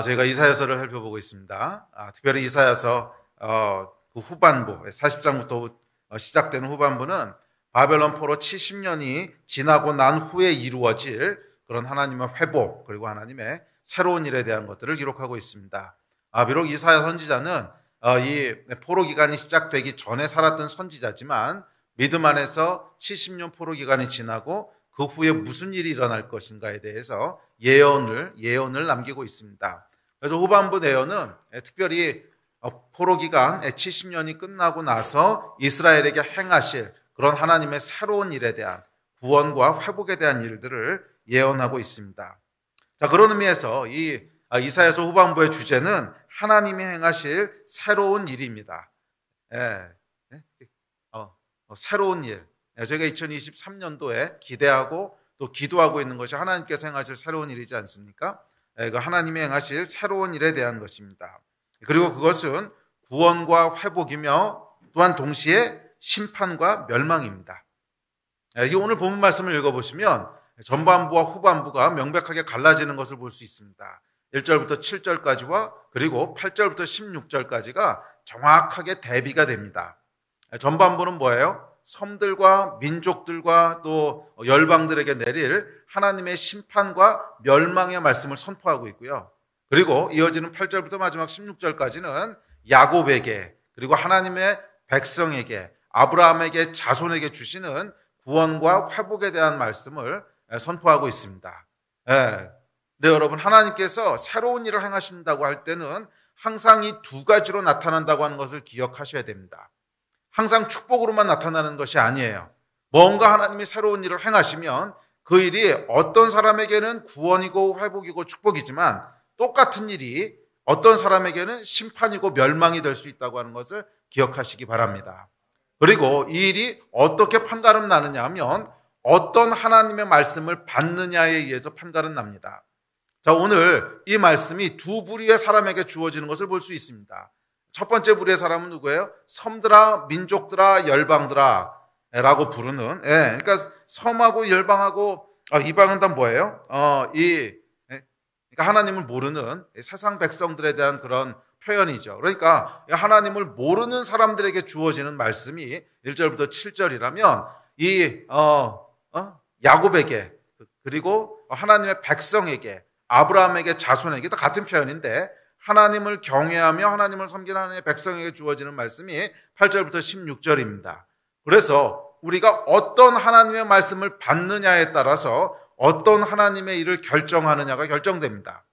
저희가 이사야서를 살펴보고 있습니다. 특별히 이사야서 그 후반부 40장부터 시작되는 후반부는 바벨론 포로 70년이 지나고 난 후에 이루어질 그런 하나님의 회복 그리고 하나님의 새로운 일에 대한 것들을 기록하고 있습니다. 비록 이사야 선지자는 이 포로 기간이 시작되기 전에 살았던 선지자지만 믿음 안에서 70년 포로 기간이 지나고 그 후에 무슨 일이 일어날 것인가에 대해서 예언을 남기고 있습니다. 그래서 후반부 내용은 특별히 포로 기간 70년이 끝나고 나서 이스라엘에게 행하실 그런 하나님의 새로운 일에 대한 구원과 회복에 대한 일들을 예언하고 있습니다. 자, 그런 의미에서 이 이사야서 후반부의 주제는 하나님이 행하실 새로운 일입니다. 새로운 일. 저희가 2023년도에 기대하고 또 기도하고 있는 것이 하나님께서 행하실 새로운 일이지 않습니까? 하나님이 행하실 새로운 일에 대한 것입니다. 그리고 그것은 구원과 회복이며 또한 동시에 심판과 멸망입니다. 오늘 본문 말씀을 읽어보시면 전반부와 후반부가 명백하게 갈라지는 것을 볼 수 있습니다. 1절부터 7절까지와 그리고 8절부터 16절까지가 정확하게 대비가 됩니다. 전반부는 뭐예요? 섬들과 민족들과 또 열방들에게 내릴 하나님의 심판과 멸망의 말씀을 선포하고 있고요. 그리고 이어지는 8절부터 마지막 16절까지는 야곱에게 그리고 하나님의 백성에게 아브라함에게 자손에게 주시는 구원과 회복에 대한 말씀을 선포하고 있습니다. 네, 여러분, 하나님께서 새로운 일을 행하신다고 할 때는 항상 이 두 가지로 나타난다고 하는 것을 기억하셔야 됩니다. 항상 축복으로만 나타나는 것이 아니에요. 뭔가 하나님이 새로운 일을 행하시면 그 일이 어떤 사람에게는 구원이고 회복이고 축복이지만 똑같은 일이 어떤 사람에게는 심판이고 멸망이 될 수 있다고 하는 것을 기억하시기 바랍니다. 그리고 이 일이 어떻게 판가름 나느냐 하면 어떤 하나님의 말씀을 받느냐에 의해서 판가름 납니다. 자, 오늘 이 말씀이 두 부류의 사람에게 주어지는 것을 볼 수 있습니다. 첫 번째 부류의 사람은 누구예요? 섬들아, 민족들아, 열방들아 라고 부르는, 그러니까 섬하고 열방하고 이방은 다 뭐예요? 그러니까 하나님을 모르는 세상 백성들에 대한 그런 표현이죠. 그러니까 하나님을 모르는 사람들에게 주어지는 말씀이 1절부터 7절이라면 이 야곱에게 그리고 하나님의 백성에게 아브라함에게 자손에게 다 같은 표현인데 하나님을 경외하며 하나님을 섬기는 하나님의 백성에게 주어지는 말씀이 8절부터 16절입니다. 그래서 우리가 어떤 하나님의 말씀을 받느냐에 따라서 어떤 하나님의 일을 결정하느냐가 결정됩니다.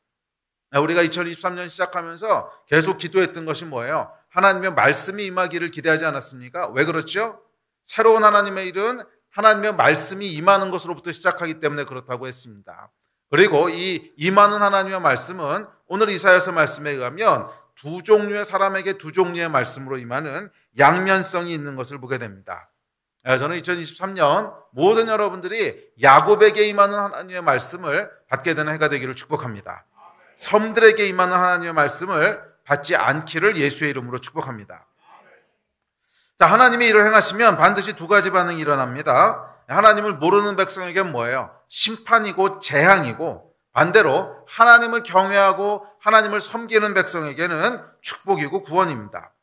우리가 2023년 시작하면서 계속 기도했던 것이 뭐예요? 하나님의 말씀이 임하기를 기대하지 않았습니까? 왜 그렇죠? 새로운 하나님의 일은 하나님의 말씀이 임하는 것으로부터 시작하기 때문에 그렇다고 했습니다. 그리고 이 임하는 하나님의 말씀은 오늘 이사야서 말씀에 의하면 두 종류의 사람에게 두 종류의 말씀으로 임하는 양면성이 있는 것을 보게 됩니다. 저는 2023년 모든 여러분들이 야곱에게 임하는 하나님의 말씀을 받게 되는 해가 되기를 축복합니다. 섬들에게 임하는 하나님의 말씀을 받지 않기를 예수의 이름으로 축복합니다. 자, 하나님이 일을 행하시면 반드시 두 가지 반응이 일어납니다. 하나님을 모르는 백성에게는 뭐예요? 심판이고 재앙이고, 반대로 하나님을 경외하고 하나님을 섬기는 백성에게는 축복이고 구원입니다.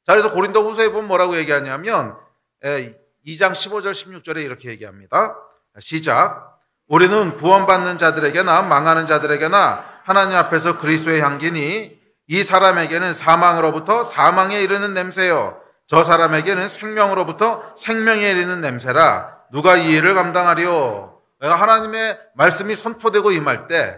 자, 그래서 고린도 후서에 보면 뭐라고 얘기하냐면 2장 15절 16절에 이렇게 얘기합니다. 시작. 우리는 구원받는 자들에게나 망하는 자들에게나 하나님 앞에서 그리스도의 향기니 이 사람에게는 사망으로부터 사망에 이르는 냄새요 저 사람에게는 생명으로부터 생명에 이르는 냄새라. 누가 이 일을 감당하리요? 하나님의 말씀이 선포되고 임할 때,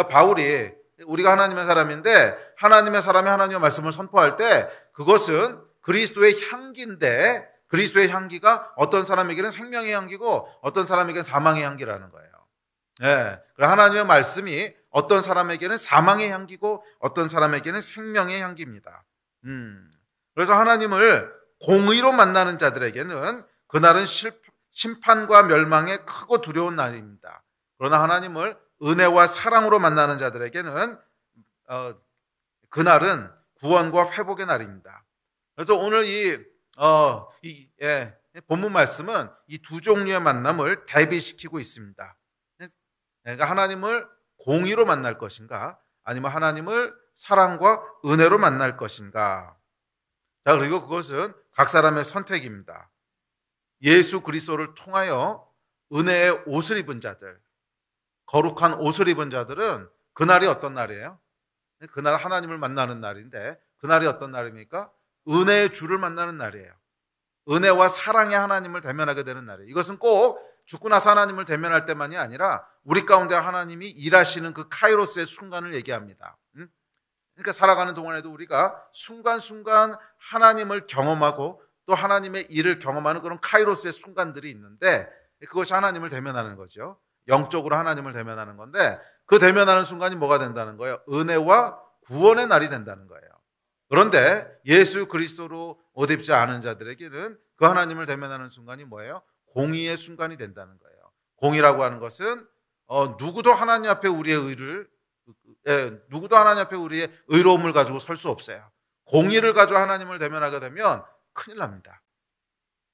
바울이 우리가 하나님의 사람인데 하나님의 사람이 하나님의 말씀을 선포할 때 그것은 그리스도의 향기인데 그리스도의 향기가 어떤 사람에게는 생명의 향기고 어떤 사람에게는 사망의 향기라는 거예요. 하나님의 말씀이 어떤 사람에게는 사망의 향기고 어떤 사람에게는 생명의 향기입니다. 그래서 하나님을 공의로 만나는 자들에게는 그날은 심판과 멸망의 크고 두려운 날입니다. 그러나 하나님을 은혜와 사랑으로 만나는 자들에게는 그날은 구원과 회복의 날입니다. 그래서 오늘 본문 말씀은 이 두 종류의 만남을 대비시키고 있습니다. 그러니까 하나님을 공의로 만날 것인가 아니면 하나님을 사랑과 은혜로 만날 것인가? 자, 그리고 그것은 각 사람의 선택입니다. 예수 그리스도를 통하여 은혜의 옷을 입은 자들, 거룩한 옷을 입은 자들은 그날이 어떤 날이에요? 그날 하나님을 만나는 날인데 그날이 어떤 날입니까? 은혜의 주를 만나는 날이에요. 은혜와 사랑의 하나님을 대면하게 되는 날이에요. 이것은 꼭 죽고 나서 하나님을 대면할 때만이 아니라 우리 가운데 하나님이 일하시는 그 카이로스의 순간을 얘기합니다. 그러니까 살아가는 동안에도 우리가 순간순간 하나님을 경험하고 또 하나님의 일을 경험하는 그런 카이로스의 순간들이 있는데 그것이 하나님을 대면하는 거죠. 영적으로 하나님을 대면하는 건데 그 대면하는 순간이 뭐가 된다는 거예요? 은혜와 구원의 날이 된다는 거예요. 그런데 예수 그리스도로 옷 입지 않은 자들에게는 그 하나님을 대면하는 순간이 뭐예요? 공의의 순간이 된다는 거예요. 공의라고 하는 것은 누구도 하나님 앞에 우리의 의로움을 가지고 설 수 없어요. 공의를 가지고 하나님을 대면하게 되면 큰일 납니다.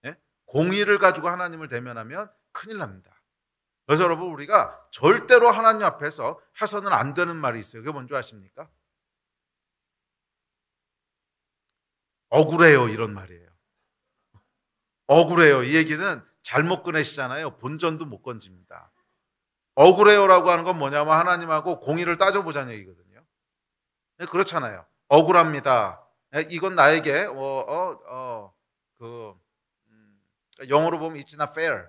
예? 공의를 가지고 하나님을 대면하면 큰일 납니다. 그래서 여러분 우리가 절대로 하나님 앞에서 해서는 안 되는 말이 있어요. 그게 뭔지 아십니까? 억울해요, 이런 말이에요. 억울해요. 이 얘기는 잘못 꺼내시잖아요. 본전도 못 건집니다. 억울해요라고 하는 건 뭐냐면 하나님하고 공의를 따져보자는 얘기거든요. 그렇잖아요. 억울합니다. 이건 나에게 영어로 보면 it's not fair.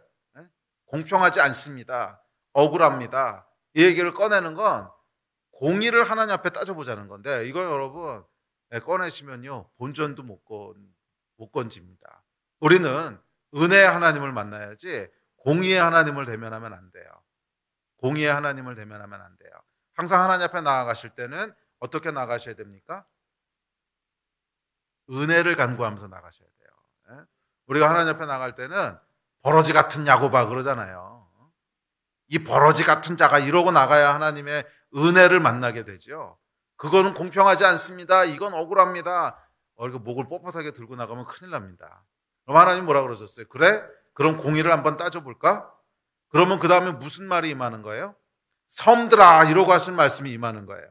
공평하지 않습니다. 억울합니다. 이 얘기를 꺼내는 건 공의를 하나님 앞에 따져보자는 건데 이건 여러분 꺼내시면요 본전도 못 건집니다. 우리는 은혜의 하나님을 만나야지 공의의 하나님을 대면하면 안 돼요. 공의의 하나님을 대면하면 안 돼요. 항상 하나님 앞에 나아가실 때는 어떻게 나가셔야 됩니까? 은혜를 간구하면서 나가셔야 돼요. 우리가 하나님 앞에 나갈 때는 버러지 같은 야고바 그러잖아요. 이 버러지 같은 자가 이러고 나가야 하나님의 은혜를 만나게 되죠. 그거는 공평하지 않습니다. 이건 억울합니다. 이거 목을 뻣뻣하게 들고 나가면 큰일 납니다. 그럼 하나님 뭐라 그러셨어요? 그래? 그럼 공의를 한번 따져볼까? 그러면 그 다음에 무슨 말이 임하는 거예요? 섬들아 이러고 하신 말씀이 임하는 거예요.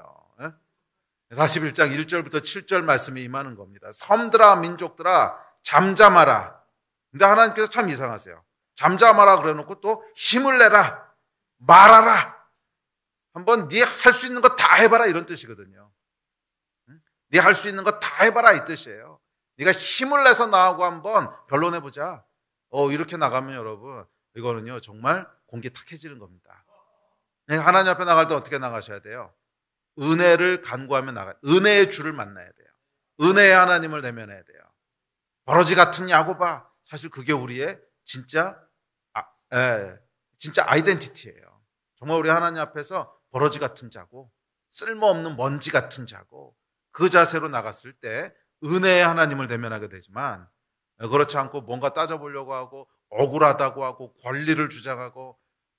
41장 1절부터 7절 말씀이 임하는 겁니다. 섬들아 민족들아 잠잠하라. 근데 하나님께서 참 이상하세요. 잠잠하라 그래놓고 또 힘을 내라 말하라. 한번 네 할 수 있는 거 다 해봐라 이런 뜻이거든요. 네 할 수 있는 거 다 해봐라 이 뜻이에요. 네가 힘을 내서 나하고 한번 변론해보자. 이렇게 나가면 여러분 이거는요 정말 공기 탁해지는 겁니다. 하나님 앞에 나갈 때 어떻게 나가셔야 돼요? 은혜를 간구하며 나가요. 은혜의 주를 만나야 돼요. 은혜의 하나님을 대면해야 돼요. 버러지 같은 야고바 사실 그게 우리의 진짜 아이덴티티예요. 정말 우리 하나님 앞에서 버러지 같은 자고 쓸모없는 먼지 같은 자고 그 자세로 나갔을 때 은혜의 하나님을 대면하게 되지만 그렇지 않고 뭔가 따져보려고 하고 억울하다고 하고 권리를 주장하고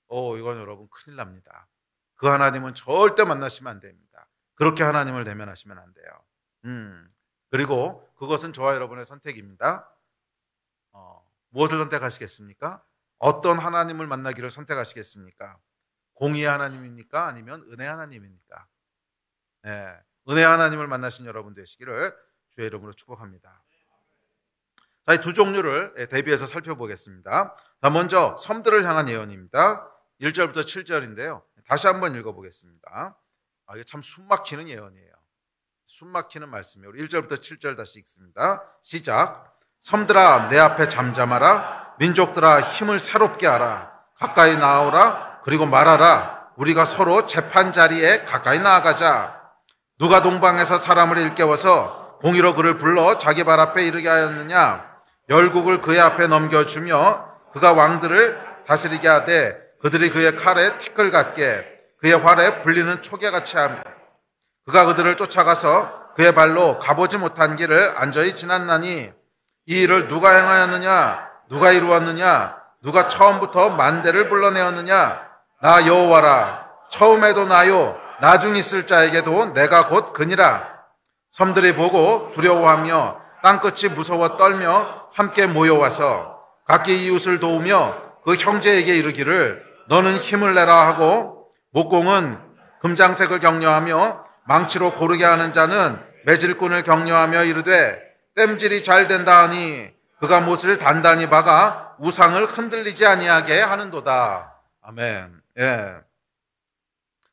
이건 여러분 큰일 납니다. 그 하나님은 절대 만나시면 안 됩니다. 그렇게 하나님을 대면하시면 안 돼요. 그리고 그것은 저와 여러분의 선택입니다. 무엇을 선택하시겠습니까? 어떤 하나님을 만나기를 선택하시겠습니까? 공의의 하나님입니까? 아니면 은혜 하나님입니까? 은혜 하나님을 만나신 여러분 되시기를 주의 이름으로 축복합니다. 자, 이 두 종류를 대비해서 살펴보겠습니다. 자, 먼저 섬들을 향한 예언입니다. 1절부터 7절인데요. 다시 한번 읽어보겠습니다. 이게 참 숨막히는 예언이에요. 숨막히는 말씀이에요. 1절부터 7절 다시 읽습니다. 시작. 섬들아 내 앞에 잠잠하라. 민족들아 힘을 새롭게 하라. 가까이 나오라. 그리고 말하라. 우리가 서로 재판 자리에 가까이 나아가자. 누가 동방에서 사람을 일깨워서 공의로 그를 불러 자기 발 앞에 이르게 하였느냐. 열국을 그의 앞에 넘겨주며 그가 왕들을 다스리게 하되 그들이 그의 칼에 티끌 같게 그의 활에 불리는 초계같이 하며 그가 그들을 쫓아가서 그의 발로 가보지 못한 길을 안전히 지났나니 이 일을 누가 행하였느냐. 누가 이루었느냐. 누가 처음부터 만대를 불러내었느냐. 나 여호와라. 처음에도 나요. 나중 있을 자에게도 내가 곧 그니라. 섬들이 보고 두려워하며 땅끝이 무서워 떨며 함께 모여와서 각기 이웃을 도우며 그 형제에게 이르기를 너는 힘을 내라 하고 목공은 금장색을 격려하며 망치로 고르게 하는 자는 매질꾼을 격려하며 이르되 땜질이 잘 된다 하니 그가 못을 단단히 박아 우상을 흔들리지 아니하게 하는도다. 아멘. 예.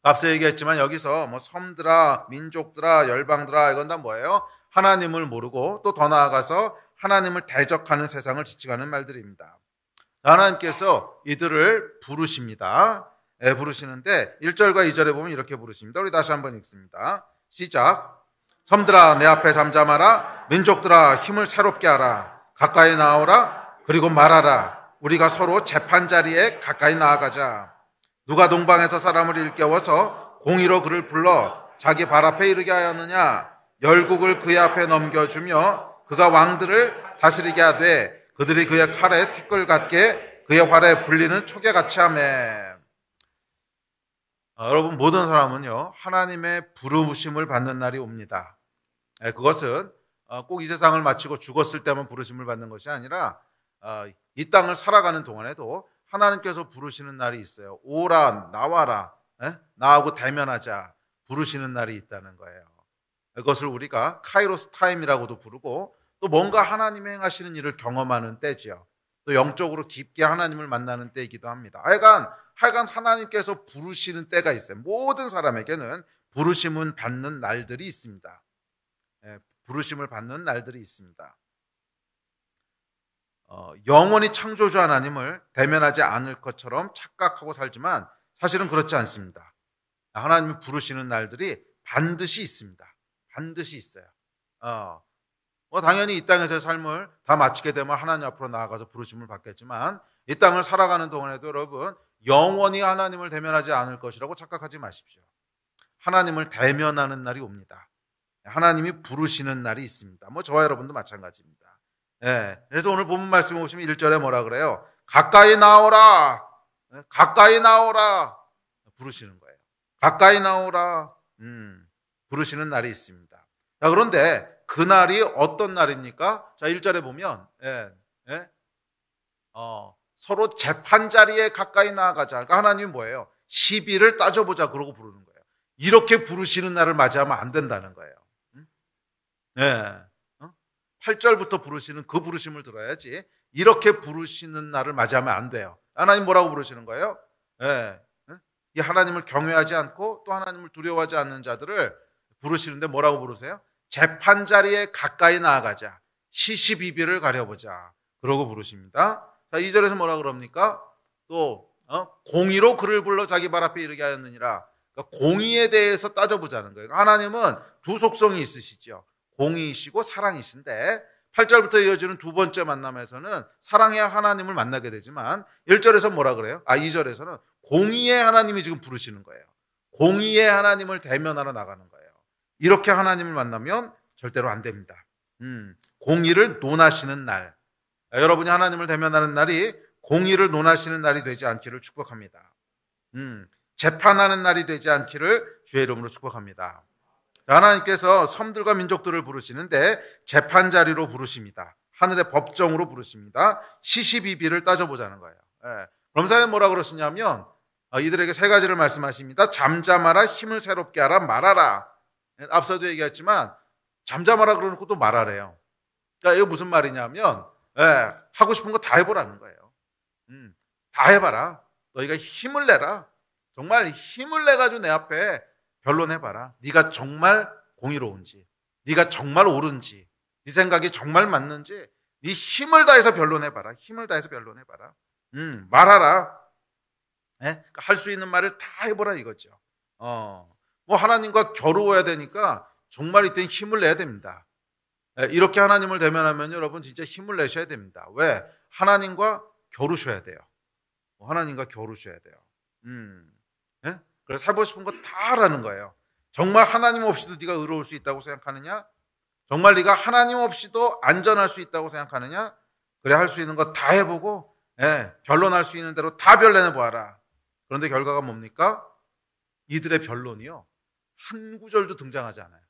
앞서 얘기했지만 여기서 뭐 섬들아, 민족들아, 열방들아 이건 다 뭐예요? 하나님을 모르고 또 더 나아가서 하나님을 대적하는 세상을 지칭하는 말들입니다. 하나님께서 이들을 부르십니다. 예, 부르시는데 1절과 2절에 보면 이렇게 부르십니다. 우리 다시 한번 읽습니다. 시작. 섬들아 내 앞에 잠잠하라. 민족들아 힘을 새롭게 하라. 가까이 나오라. 그리고 말하라. 우리가 서로 재판자리에 가까이 나아가자. 누가 동방에서 사람을 일깨워서 공의로 그를 불러 자기 발 앞에 이르게 하였느냐. 열국을 그의 앞에 넘겨주며 그가 왕들을 다스리게 하되 그들이 그의 칼에 티끌 같게 그의 활에 불리는 촉에같이 하매. 여러분 모든 사람은요 하나님의 부르심을 받는 날이 옵니다. 그것은 꼭 이 세상을 마치고 죽었을 때만 부르심을 받는 것이 아니라 이 땅을 살아가는 동안에도 하나님께서 부르시는 날이 있어요. 오라 나와라, 나하고 대면하자 부르시는 날이 있다는 거예요. 그것을 우리가 카이로스 타임이라고도 부르고 또 뭔가 하나님이 행하시는 일을 경험하는 때지요. 또 영적으로 깊게 하나님을 만나는 때이기도 합니다. 하여간 하나님께서 부르시는 때가 있어요. 모든 사람에게는 부르심은 받는 날들이 있습니다. 부르심을 받는 날들이 있습니다. 영원히 창조주 하나님을 대면하지 않을 것처럼 착각하고 살지만 사실은 그렇지 않습니다. 하나님이 부르시는 날들이 반드시 있습니다. 반드시 있어요. 당연히 이 땅에서의 삶을 다 마치게 되면 하나님 앞으로 나아가서 부르심을 받겠지만 이 땅을 살아가는 동안에도 여러분 영원히 하나님을 대면하지 않을 것이라고 착각하지 마십시오. 하나님을 대면하는 날이 옵니다. 하나님이 부르시는 날이 있습니다. 저와 여러분도 마찬가지입니다. 그래서 오늘 본문 말씀에 보시면 1절에 뭐라 그래요? 가까이 나오라. 가까이 나오라. 부르시는 거예요. 가까이 나오라. 부르시는 날이 있습니다. 자, 그런데 그날이 어떤 날입니까? 자, 1절에 보면 서로 재판 자리에 가까이 나아가자. 그러니까 하나님이 뭐예요? 시비를 따져보자 그러고 부르는 거예요. 이렇게 부르시는 날을 맞이하면 안 된다는 거예요. 8절부터 부르시는 그 부르심을 들어야지 이렇게 부르시는 날을 맞이하면 안 돼요. 하나님 뭐라고 부르시는 거예요? 이 하나님을 경외하지 않고 또 하나님을 두려워하지 않는 자들을 부르시는데 뭐라고 부르세요? 재판 자리에 가까이 나아가자. 시시비비를 가려보자. 그러고 부르십니다. 자, 2절에서 뭐라 그럽니까? 또 공의로 그를 불러 자기 발 앞에 이르게 하였느니라. 그러니까 공의에 대해서 따져보자는 거예요. 하나님은 두 속성이 있으시죠. 공의이시고 사랑이신데 8절부터 이어지는 두 번째 만남에서는 사랑의 하나님을 만나게 되지만 1절에서 뭐라 그래요? 2절에서는 공의의 하나님이 지금 부르시는 거예요. 공의의 하나님을 대면하러 나가는 거예요. 이렇게 하나님을 만나면 절대로 안 됩니다. 공의를 논하시는 날. 여러분이 하나님을 대면하는 날이 공의를 논하시는 날이 되지 않기를 축복합니다. 재판하는 날이 되지 않기를 주의 이름으로 축복합니다. 하나님께서 섬들과 민족들을 부르시는데 재판 자리로 부르십니다. 하늘의 법정으로 부르십니다. 시시비비를 따져보자는 거예요. 그러면서 뭐라 그러시냐면 이들에게 세 가지를 말씀하십니다. 잠잠하라, 힘을 새롭게 하라, 말하라. 앞서도 얘기했지만 잠잠하라 그러놓고 또 말하래요. 그러니까 이거 무슨 말이냐면 하고 싶은 거 다 해보라는 거예요. 다 해봐라. 너희가 힘을 내라. 정말 힘을 내가지고 내 앞에 변론해봐라. 네가 정말 공의로운지, 네가 정말 옳은지, 네 생각이 정말 맞는지 네 힘을 다해서 변론해봐라. 힘을 다해서 변론해봐라. 말하라. 그러니까 할 수 있는 말을 다 해보라 이거죠. 하나님과 겨루어야 되니까 정말 이때는 힘을 내야 됩니다. 이렇게 하나님을 대면하면 여러분 진짜 힘을 내셔야 됩니다. 왜? 하나님과 겨루셔야 돼요. 하나님과 겨루셔야 돼요. 그래서 해보고 싶은 거 다 하라는 거예요. 정말 하나님 없이도 네가 의로울 수 있다고 생각하느냐? 정말 네가 하나님 없이도 안전할 수 있다고 생각하느냐? 그래 할 수 있는 거 다 해보고 변론할 수 있는 대로 다 변론해보아라. 그런데 결과가 뭡니까? 이들의 변론이요 한 구절도 등장하지 않아요.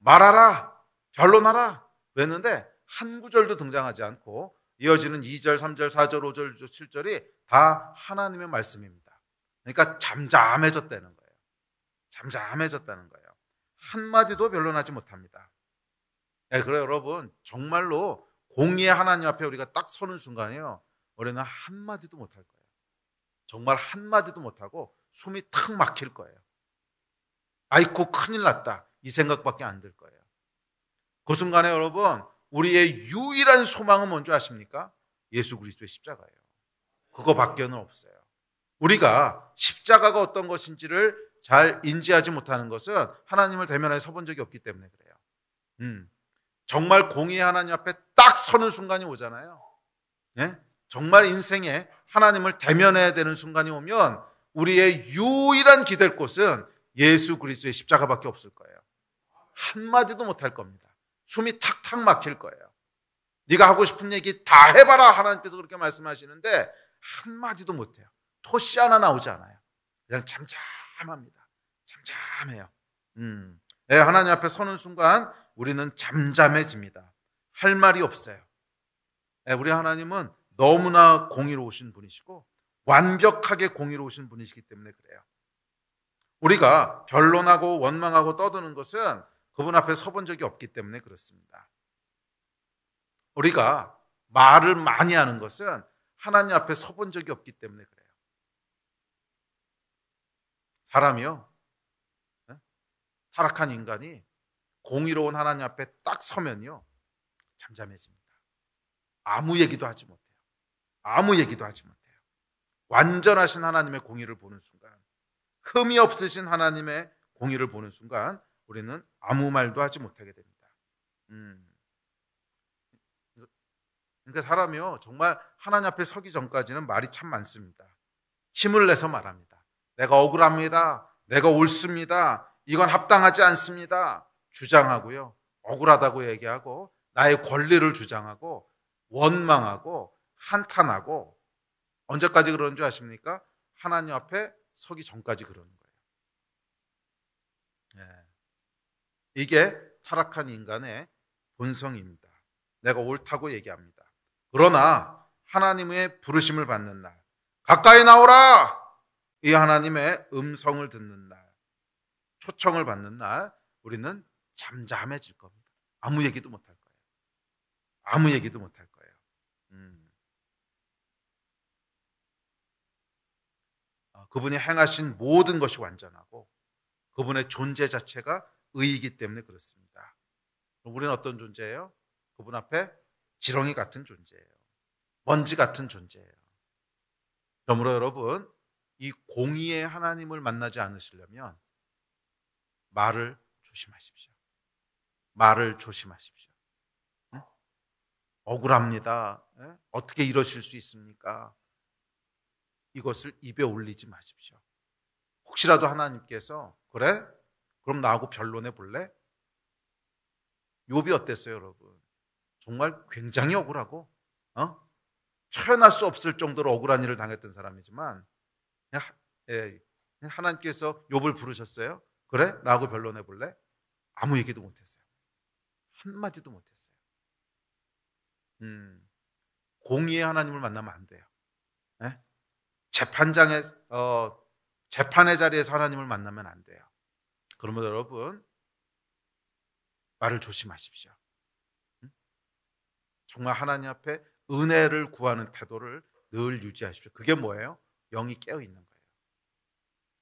말하라, 변론하라 그랬는데 한 구절도 등장하지 않고 이어지는 2절, 3절, 4절, 5절, 7절이 다 하나님의 말씀입니다. 그러니까 잠잠해졌다는 거예요. 잠잠해졌다는 거예요. 한마디도 변론하지 못합니다. 네, 그래요, 여러분. 정말로 공의의 하나님 앞에 우리가 딱 서는 순간에요, 우리는 한마디도 못할 거예요. 정말 한마디도 못하고 숨이 탁 막힐 거예요. 아이고 큰일 났다, 이 생각밖에 안 들 거예요. 그 순간에 여러분, 우리의 유일한 소망은 뭔지 아십니까? 예수 그리스도의 십자가예요. 그거밖에는 없어요. 우리가 십자가가 어떤 것인지를 잘 인지하지 못하는 것은 하나님을 대면하여 서본 적이 없기 때문에 그래요. 정말 공의의 하나님 앞에 딱 서는 순간이 오잖아요. 네? 정말 인생에 하나님을 대면해야 되는 순간이 오면 우리의 유일한 기댈 곳은 예수 그리스도의 십자가밖에 없을 거예요. 한마디도 못할 겁니다. 숨이 탁탁 막힐 거예요. 네가 하고 싶은 얘기 다 해봐라, 하나님께서 그렇게 말씀하시는데 한마디도 못해요. 토시 하나 나오지 않아요. 그냥 잠잠합니다. 잠잠해요. 네, 하나님 앞에 서는 순간 우리는 잠잠해집니다. 할 말이 없어요. 네, 우리 하나님은 너무나 공의로우신 분이시고 완벽하게 공의로우신 분이시기 때문에 그래요. 우리가 변론하고 원망하고 떠드는 것은 그분 앞에 서본 적이 없기 때문에 그렇습니다. 우리가 말을 많이 하는 것은 하나님 앞에 서본 적이 없기 때문에 그래요. 사람이요, 타락한 인간이 공의로운 하나님 앞에 딱 서면요, 잠잠해집니다. 아무 얘기도 하지 못해요. 아무 얘기도 하지 못해요. 완전하신 하나님의 공의를 보는 순간, 흠이 없으신 하나님의 공의를 보는 순간 우리는 아무 말도 하지 못하게 됩니다. 그러니까 사람이요, 정말 하나님 앞에 서기 전까지는 말이 참 많습니다. 힘을 내서 말합니다. 내가 억울합니다. 내가 옳습니다. 이건 합당하지 않습니다. 주장하고요, 억울하다고 얘기하고 나의 권리를 주장하고 원망하고 한탄하고, 언제까지 그러는 줄 아십니까? 하나님 앞에 서기 전까지 그러는 거예요. 네. 이게 타락한 인간의 본성입니다. 내가 옳다고 얘기합니다. 그러나 하나님의 부르심을 받는 날, 가까이 나오라, 이 하나님의 음성을 듣는 날, 초청을 받는 날, 우리는 잠잠해질 겁니다. 아무 얘기도 못할 거예요. 아무 얘기도 못할 거예요. 그분이 행하신 모든 것이 완전하고 그분의 존재 자체가 의이기 때문에 그렇습니다. 우리는 어떤 존재예요? 그분 앞에 지렁이 같은 존재예요. 먼지 같은 존재예요. 그러므로 여러분, 이 공의의 하나님을 만나지 않으시려면 말을 조심하십시오. 말을 조심하십시오. 응? 억울합니다. 어떻게 이러실 수 있습니까? 이것을 입에 올리지 마십시오. 혹시라도 하나님께서 그래? 그럼 나하고 변론해 볼래? 욥이 어땠어요, 여러분? 정말 굉장히 억울하고 표현할 수 없을 정도로 억울한 일을 당했던 사람이지만 그냥 하나님께서 욥을 부르셨어요. 그래? 나하고 변론해 볼래? 아무 얘기도 못했어요. 한마디도 못했어요. 공의의 하나님을 만나면 안 돼요. 네? 재판의 자리에서 하나님을 만나면 안 돼요. 그러면 여러분, 말을 조심하십시오. 정말 하나님 앞에 은혜를 구하는 태도를 늘 유지하십시오. 그게 뭐예요? 영이 깨어 있는 거예요.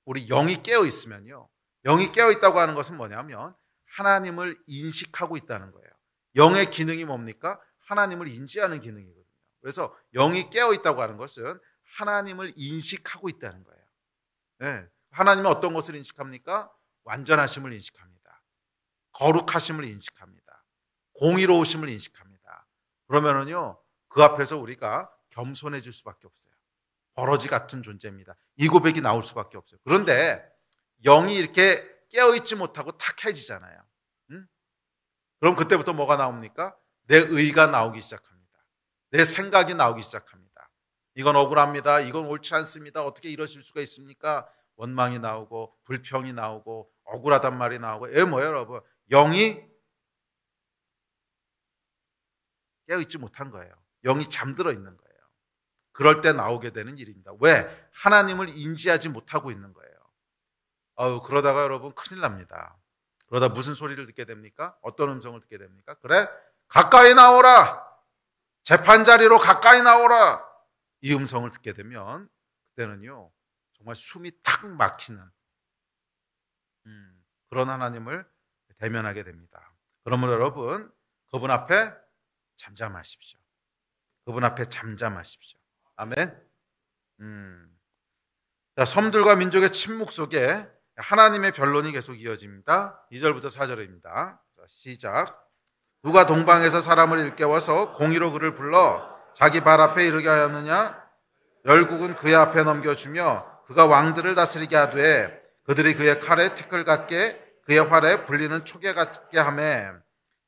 우리 영이 깨어 있으면요, 영이 깨어 있다고 하는 것은 뭐냐면 하나님을 인식하고 있다는 거예요. 영의 기능이 뭡니까? 하나님을 인지하는 기능이거든요. 그래서 영이 깨어 있다고 하는 것은 하나님을 인식하고 있다는 거예요. 네. 하나님은 어떤 것을 인식합니까? 완전하심을 인식합니다. 거룩하심을 인식합니다. 공의로우심을 인식합니다. 그러면은요, 그 앞에서 우리가 겸손해질 수밖에 없어요. 버러지 같은 존재입니다. 이 고백이 나올 수밖에 없어요. 그런데 영이 이렇게 깨어있지 못하고 탁해지잖아요. 그럼 그때부터 뭐가 나옵니까? 내 의가 나오기 시작합니다. 내 생각이 나오기 시작합니다. 이건 억울합니다. 이건 옳지 않습니다. 어떻게 이러실 수가 있습니까? 원망이 나오고 불평이 나오고 억울하단 말이 나오고. 이게 뭐예요, 여러분? 영이 깨어있지 못한 거예요. 영이 잠들어 있는 거예요. 그럴 때 나오게 되는 일입니다. 왜? 하나님을 인지하지 못하고 있는 거예요. 그러다가 여러분 큰일 납니다. 그러다 무슨 소리를 듣게 됩니까? 어떤 음성을 듣게 됩니까? 그래, 가까이 나오라. 재판 자리로 가까이 나오라. 이 음성을 듣게 되면 그때는요 정말 숨이 탁 막히는 그런 하나님을 대면하게 됩니다. 그러므로 여러분, 그분 앞에 잠잠하십시오. 그분 앞에 잠잠하십시오. 아멘. 자, 섬들과 민족의 침묵 속에 하나님의 변론이 계속 이어집니다. 2절부터 4절입니다. 자, 시작. 누가 동방에서 사람을 일깨워서 공의로 그를 불러 자기 발 앞에 이르게 하였느냐? 열국은 그의 앞에 넘겨주며 그가 왕들을 다스리게 하되 그들이 그의 칼에 티끌 같게 그의 활에 불리는 초계 같게 하매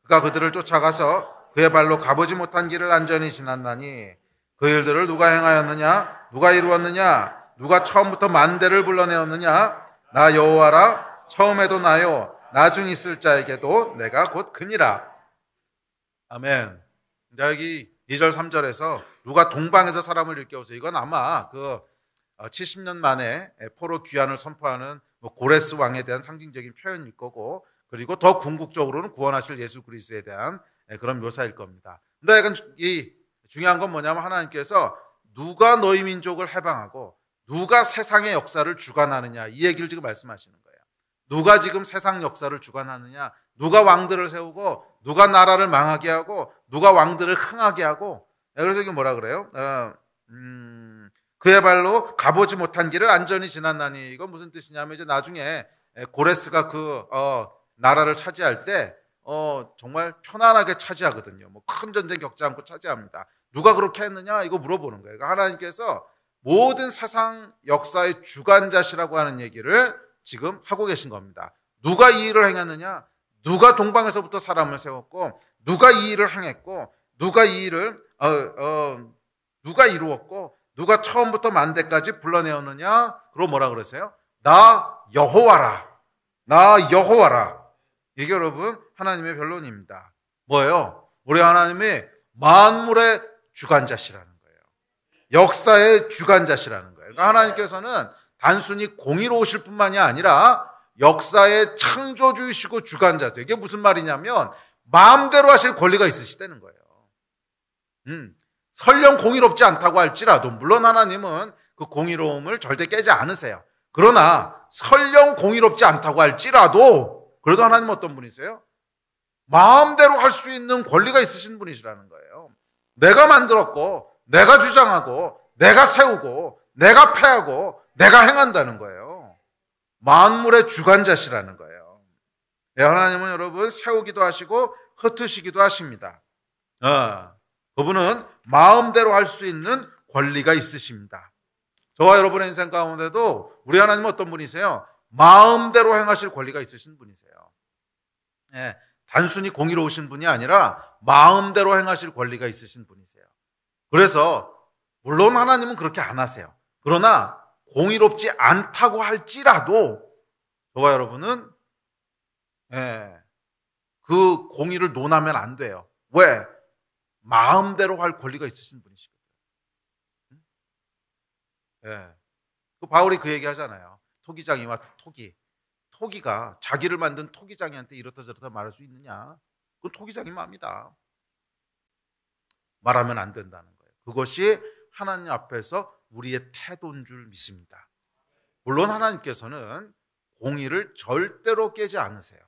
그가 그들을 쫓아가서 그의 발로 가보지 못한 길을 안전히 지났나니 그 일들을 누가 행하였느냐? 누가 이루었느냐? 누가 처음부터 만대를 불러내었느냐? 나 여호와라. 처음에도 나요, 나중 있을 자에게도 내가 곧 그니라. 아멘. 여기 2절 3절에서 누가 동방에서 사람을 일깨워서, 이건 아마 그 70년 만에 포로 귀환을 선포하는 고레스 왕에 대한 상징적인 표현일 거고, 그리고 더 궁극적으로는 구원하실 예수 그리스도에 대한 그런 묘사일 겁니다. 근데 약간 이 중요한 건 뭐냐면 하나님께서 누가 너희 민족을 해방하고 누가 세상의 역사를 주관하느냐, 이 얘기를 지금 말씀하시는 거예요. 누가 지금 세상 역사를 주관하느냐, 누가 왕들을 세우고 누가 나라를 망하게 하고 누가 왕들을 흥하게 하고. 그래서 이게 뭐라 그래요? 그의 발로 가보지 못한 길을 안전히 지났나니. 이건 무슨 뜻이냐면 이제 나중에 고레스가 그 나라를 차지할 때 정말 편안하게 차지하거든요. 뭐 큰 전쟁 겪지 않고 차지합니다. 누가 그렇게 했느냐, 이거 물어보는 거예요. 그러니까 하나님께서 모든 세상 역사의 주관자시라고 하는 얘기를 지금 하고 계신 겁니다. 누가 이 일을 행했느냐? 누가 동방에서부터 사람을 세웠고 누가 이 일을 행했고 누가 이 일을 누가 이루었고 누가 처음부터 만대까지 불러내었느냐? 그러고 뭐라 그러세요? 나 여호와라. 나 여호와라. 이게 여러분 하나님의 변론입니다. 뭐예요? 우리 하나님이 만물의 주관자시라는 거예요. 역사의 주관자시라는 거예요. 그러니까 하나님께서는 단순히 공의로우실 뿐만이 아니라 역사의 창조주이시고 주관자세요. 이게 무슨 말이냐면 마음대로 하실 권리가 있으시다는 거예요. 설령 공의롭지 않다고 할지라도, 물론 하나님은 그 공의로움을 절대 깨지 않으세요. 그러나 설령 공의롭지 않다고 할지라도 그래도 하나님은 어떤 분이세요? 마음대로 할 수 있는 권리가 있으신 분이시라는 거예요. 내가 만들었고 내가 주장하고 내가 세우고 내가 패하고 내가 행한다는 거예요. 만물의 주관자시라는 거예요. 하나님은 여러분 세우기도 하시고 흩으시기도 하십니다. 그분은 마음대로 할 수 있는 권리가 있으십니다. 저와 여러분의 인생 가운데도 우리 하나님은 어떤 분이세요? 마음대로 행하실 권리가 있으신 분이세요. 단순히 공의로우신 분이 아니라 마음대로 행하실 권리가 있으신 분이세요. 그래서 물론 하나님은 그렇게 안 하세요. 그러나 공의롭지 않다고 할지라도 저와 여러분은 그 공의를 논하면 안 돼요. 왜? 마음대로 할 권리가 있으신 분이시거든요. 그 바울이 그 얘기 하잖아요. 토기장이와 토기가 자기를 만든 토기장이한테 이렇다 저렇다 말할 수 있느냐? 그건 토기장이 마음이다. 말하면 안 된다는 거예요. 그것이 하나님 앞에서 우리의 태도인 줄 믿습니다. 물론 하나님께서는 공의를 절대로 깨지 않으세요.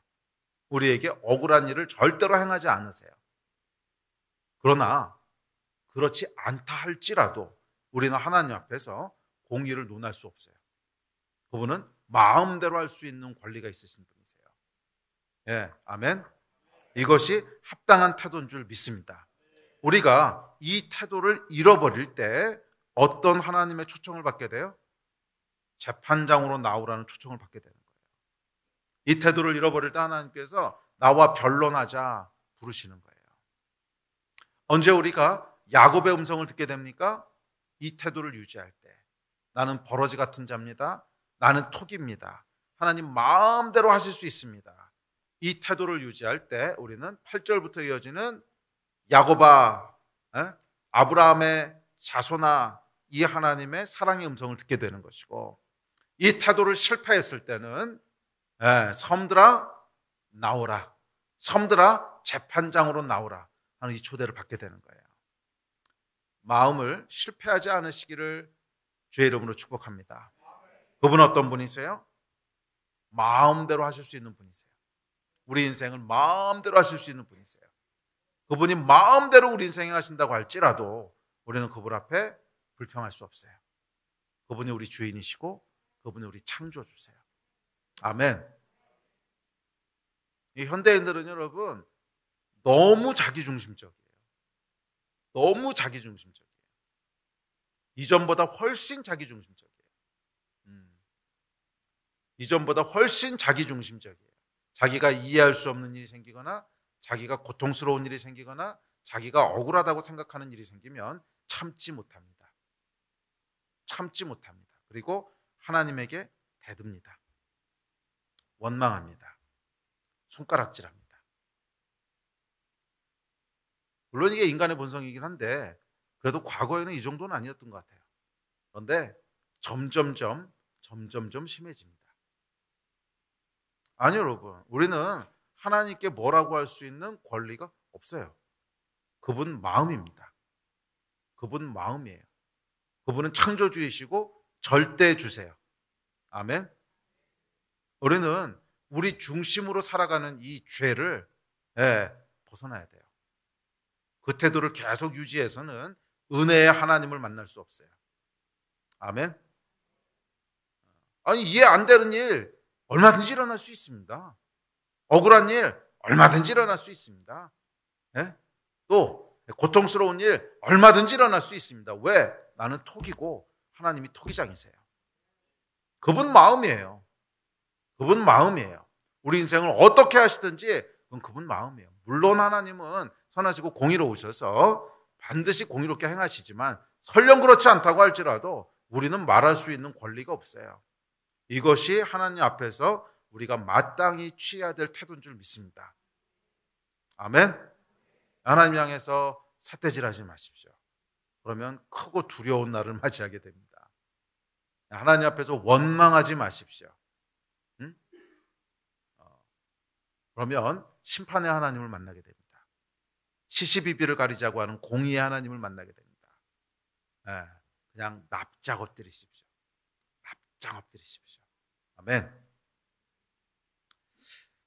우리에게 억울한 일을 절대로 행하지 않으세요. 그러나 그렇지 않다 할지라도 우리는 하나님 앞에서 공의를 논할 수 없어요. 그분은 마음대로 할 수 있는 권리가 있으신 분이세요. 아멘. 이것이 합당한 태도인 줄 믿습니다. 우리가 이 태도를 잃어버릴 때 어떤 하나님의 초청을 받게 돼요? 재판장으로 나오라는 초청을 받게 되는 거예요. 이 태도를 잃어버릴 때 하나님께서 나와 변론하자 부르시는 거예요. 언제 우리가 야곱의 음성을 듣게 됩니까? 이 태도를 유지할 때. 나는 버러지 같은 자입니다. 나는 톡입니다. 하나님 마음대로 하실 수 있습니다. 이 태도를 유지할 때 우리는 8절부터 이어지는 야곱아, 아브라함의 자손아, 이 하나님의 사랑의 음성을 듣게 되는 것이고, 이 태도를 실패했을 때는 섬들아 나오라, 섬들아 재판장으로 나오라 하는 이 초대를 받게 되는 거예요. 마음을 실패하지 않으시기를 주의 이름으로 축복합니다. 그분은 어떤 분이세요? 마음대로 하실 수 있는 분이세요. 우리 인생을 마음대로 하실 수 있는 분이세요. 그분이 마음대로 우리 인생에 하신다고 할지라도 우리는 그분 앞에 불평할 수 없어요. 그분이 우리 주인이시고 그분이 우리 창조주세요. 아멘. 이 현대인들은 여러분 너무 자기중심적이에요. 너무 자기중심적이에요. 이전보다 훨씬 자기중심적이에요. 이전보다 훨씬 자기중심적이에요. 자기가 이해할 수 없는 일이 생기거나 자기가 고통스러운 일이 생기거나 자기가 억울하다고 생각하는 일이 생기면 참지 못합니다. 참지 못합니다. 그리고 하나님에게 대듭니다. 원망합니다. 손가락질합니다. 물론 이게 인간의 본성이긴 한데 그래도 과거에는 이 정도는 아니었던 것 같아요. 그런데 점점점 심해집니다. 아니요, 여러분. 우리는 하나님께 뭐라고 할 수 있는 권리가 없어요. 그분 마음입니다. 그분 마음이에요. 그분은 창조주이시고 절대주세요. 아멘. 우리는 우리 중심으로 살아가는 이 죄를 벗어나야 돼요. 그 태도를 계속 유지해서는 은혜의 하나님을 만날 수 없어요. 아멘. 아니, 이해 안 되는 일 얼마든지 일어날 수 있습니다. 억울한 일 얼마든지 일어날 수 있습니다. 또 고통스러운 일 얼마든지 일어날 수 있습니다. 왜? 나는 톡이고 하나님이 토기장이세요. 그분 마음이에요. 그분 마음이에요. 우리 인생을 어떻게 하시든지 그건 그분 마음이에요. 물론 하나님은 선하시고 공의로우셔서 반드시 공의롭게 행하시지만 설령 그렇지 않다고 할지라도 우리는 말할 수 있는 권리가 없어요. 이것이 하나님 앞에서 우리가 마땅히 취해야 될 태도인 줄 믿습니다. 아멘. 하나님 향해서 삿대질하지 마십시오. 그러면 크고 두려운 날을 맞이하게 됩니다. 하나님 앞에서 원망하지 마십시오. 응? 그러면 심판의 하나님을 만나게 됩니다. 시시비비를 가리자고 하는 공의의 하나님을 만나게 됩니다. 그냥 납작 엎드리십시오. 납작 엎드리십시오. 아멘.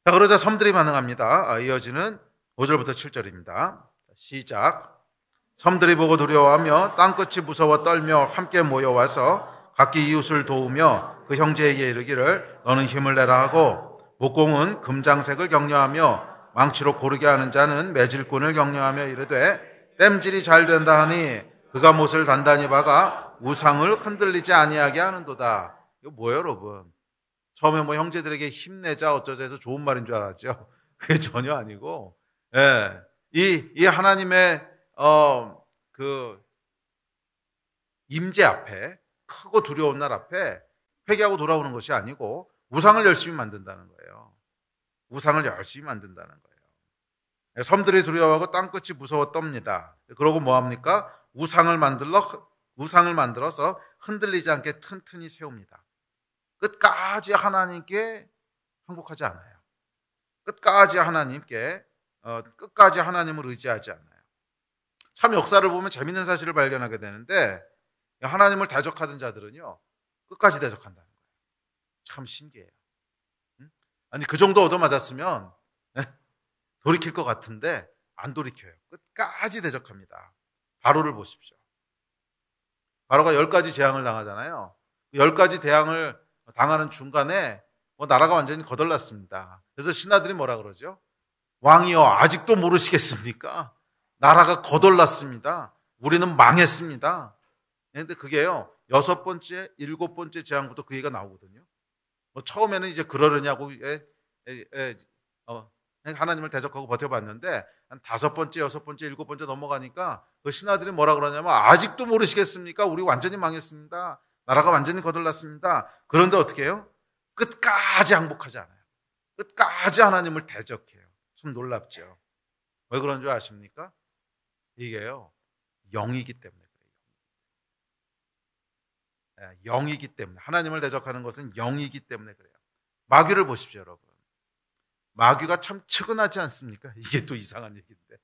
자, 그러자 섬들이 반응합니다. 이어지는 5절부터 7절입니다. 시작. 섬들이 보고 두려워하며 땅끝이 무서워 떨며 함께 모여와서 각기 이웃을 도우며 그 형제에게 이르기를 너는 힘을 내라 하고 목공은 금장색을 격려하며 망치로 고르게 하는 자는 매질꾼을 격려하며 이르되 땜질이 잘 된다 하니 그가 못을 단단히 박아 우상을 흔들리지 아니하게 하는도다. 이거 뭐예요, 여러분? 처음에 뭐 형제들에게 힘내자 어쩌자 해서 좋은 말인 줄 알았죠. 그게 전혀 아니고, 이 하나님의 그 임재 앞에, 크고 두려운 날 앞에 회개하고 돌아오는 것이 아니고 우상을 열심히 만든다는 거예요. 우상을 열심히 만든다는 거예요. 섬들이 두려워하고 땅끝이 무서워 떱니다. 그러고 뭐 합니까? 우상을 만들어서 흔들리지 않게 튼튼히 세웁니다. 끝까지 하나님께 항복하지 않아요. 끝까지 하나님을 의지하지 않아요. 참 역사를 보면 재밌는 사실을 발견하게 되는데 하나님을 대적하던 자들은요 끝까지 대적한다는 거예요. 참 신기해요. 아니 그 정도 얻어맞았으면 돌이킬 것 같은데 안 돌이켜요. 끝까지 대적합니다. 바로를 보십시오. 바로가 10가지 재앙을 당하잖아요. 10가지 재앙을 당하는 중간에 나라가 완전히 거덜났습니다. 그래서 신하들이 뭐라 그러죠? 왕이여 아직도 모르시겠습니까? 나라가 거덜났습니다. 우리는 망했습니다. 그런데 그게요 6번째, 7번째 재앙부터 그 얘기가 나오거든요. 처음에는 이제 그러려냐고 하나님을 대적하고 버텨봤는데 한 5번째, 6번째, 7번째 넘어가니까 그 신하들이 뭐라 그러냐면 아직도 모르시겠습니까? 우리 완전히 망했습니다. 나라가 완전히 거덜났습니다. 그런데 어떻게 해요? 끝까지 항복하지 않아요. 끝까지 하나님을 대적해요. 좀 놀랍죠. 왜 그런 줄 아십니까? 이게요 영이기 때문에 그래요. 영이기 때문에, 하나님을 대적하는 것은 영이기 때문에 그래요. 마귀를 보십시오, 여러분. 마귀가 참 측은하지 않습니까? 이게 또 이상한 얘기인데.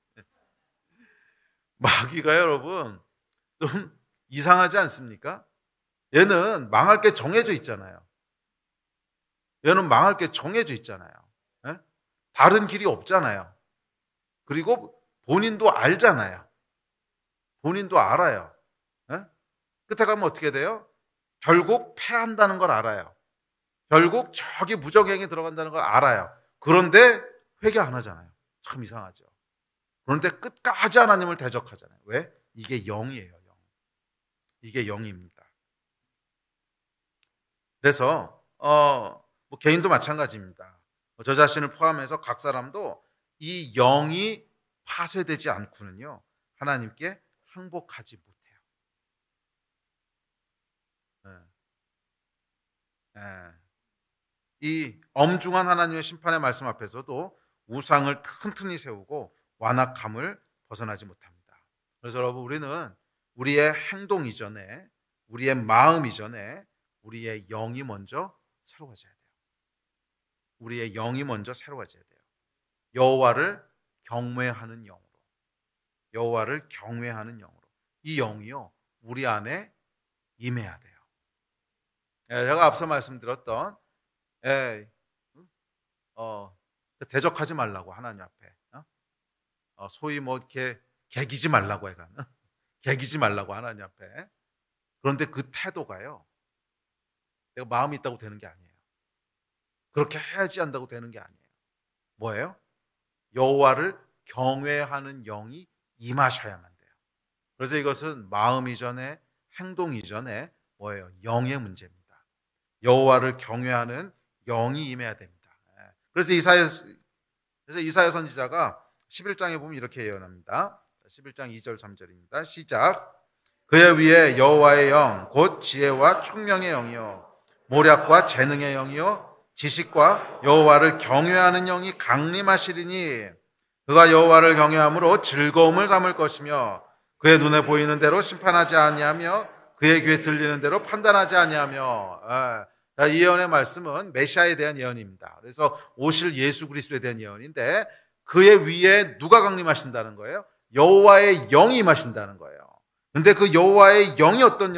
마귀가 여러분 좀 이상하지 않습니까? 얘는 망할 게 정해져 있잖아요. 얘는 망할 게 정해져 있잖아요. 예? 다른 길이 없잖아요. 그리고 본인도 알잖아요. 본인도 알아요. 예? 끝에 가면 어떻게 돼요? 결국 패한다는 걸 알아요. 결국 저기 무적행에 들어간다는 걸 알아요. 그런데 회개 안 하잖아요. 참 이상하죠. 그런데 끝까지 하나님을 대적하잖아요. 왜? 이게 영이에요. 영. 이게 영입니다. 그래서 뭐 개인도 마찬가지입니다. 저 자신을 포함해서 각 사람도 이 영이 파쇄되지 않고는요, 하나님께 항복하지 못해요. 이 엄중한 하나님의 심판의 말씀 앞에서도 우상을 튼튼히 세우고 완악함을 벗어나지 못합니다. 그래서 여러분, 우리는 우리의 행동 이전에, 우리의 마음 이전에 우리의 영이 먼저 새로워져야 돼요. 우리의 영이 먼저 새로워져야 돼요. 여호와를 경외하는 영으로, 여호와를 경외하는 영으로, 이 영이요 우리 안에 임해야 돼요. 제가 앞서 말씀드렸던 대적하지 말라고, 하나님 앞에 소위 뭐 이렇게 개기지 말라고 해가는 개기지 말라고 하나님 앞에. 그런데 그 태도가요, 내가 마음이 있다고 되는 게 아니에요. 그렇게 해야지 한다고 되는 게 아니에요. 뭐예요? 여호와를 경외하는 영이 임하셔야만 돼요. 그래서 이것은 마음 이전에, 행동 이전에 뭐예요? 영의 문제입니다. 여호와를 경외하는 영이 임해야 됩니다. 그래서 이사야 선지자가 11장에 보면 이렇게 예언합니다. 11장 2절 3절입니다. 시작. 그의 위에 여호와의 영, 곧 지혜와 총명의 영이요 모략과 재능의 영이요 지식과 여호와를 경외하는 영이 강림하시리니 그가 여호와를 경외함으로 즐거움을 담을 것이며 그의 눈에 보이는 대로 심판하지 아니하며 그의 귀에 들리는 대로 판단하지 아니하며. 이 예언의 말씀은 메시아에 대한 예언입니다. 그래서 오실 예수 그리스도에 대한 예언인데, 그의 위에 누가 강림하신다는 거예요? 여호와의 영이 임하신다는 거예요. 그런데 그 여호와의 영이 어떤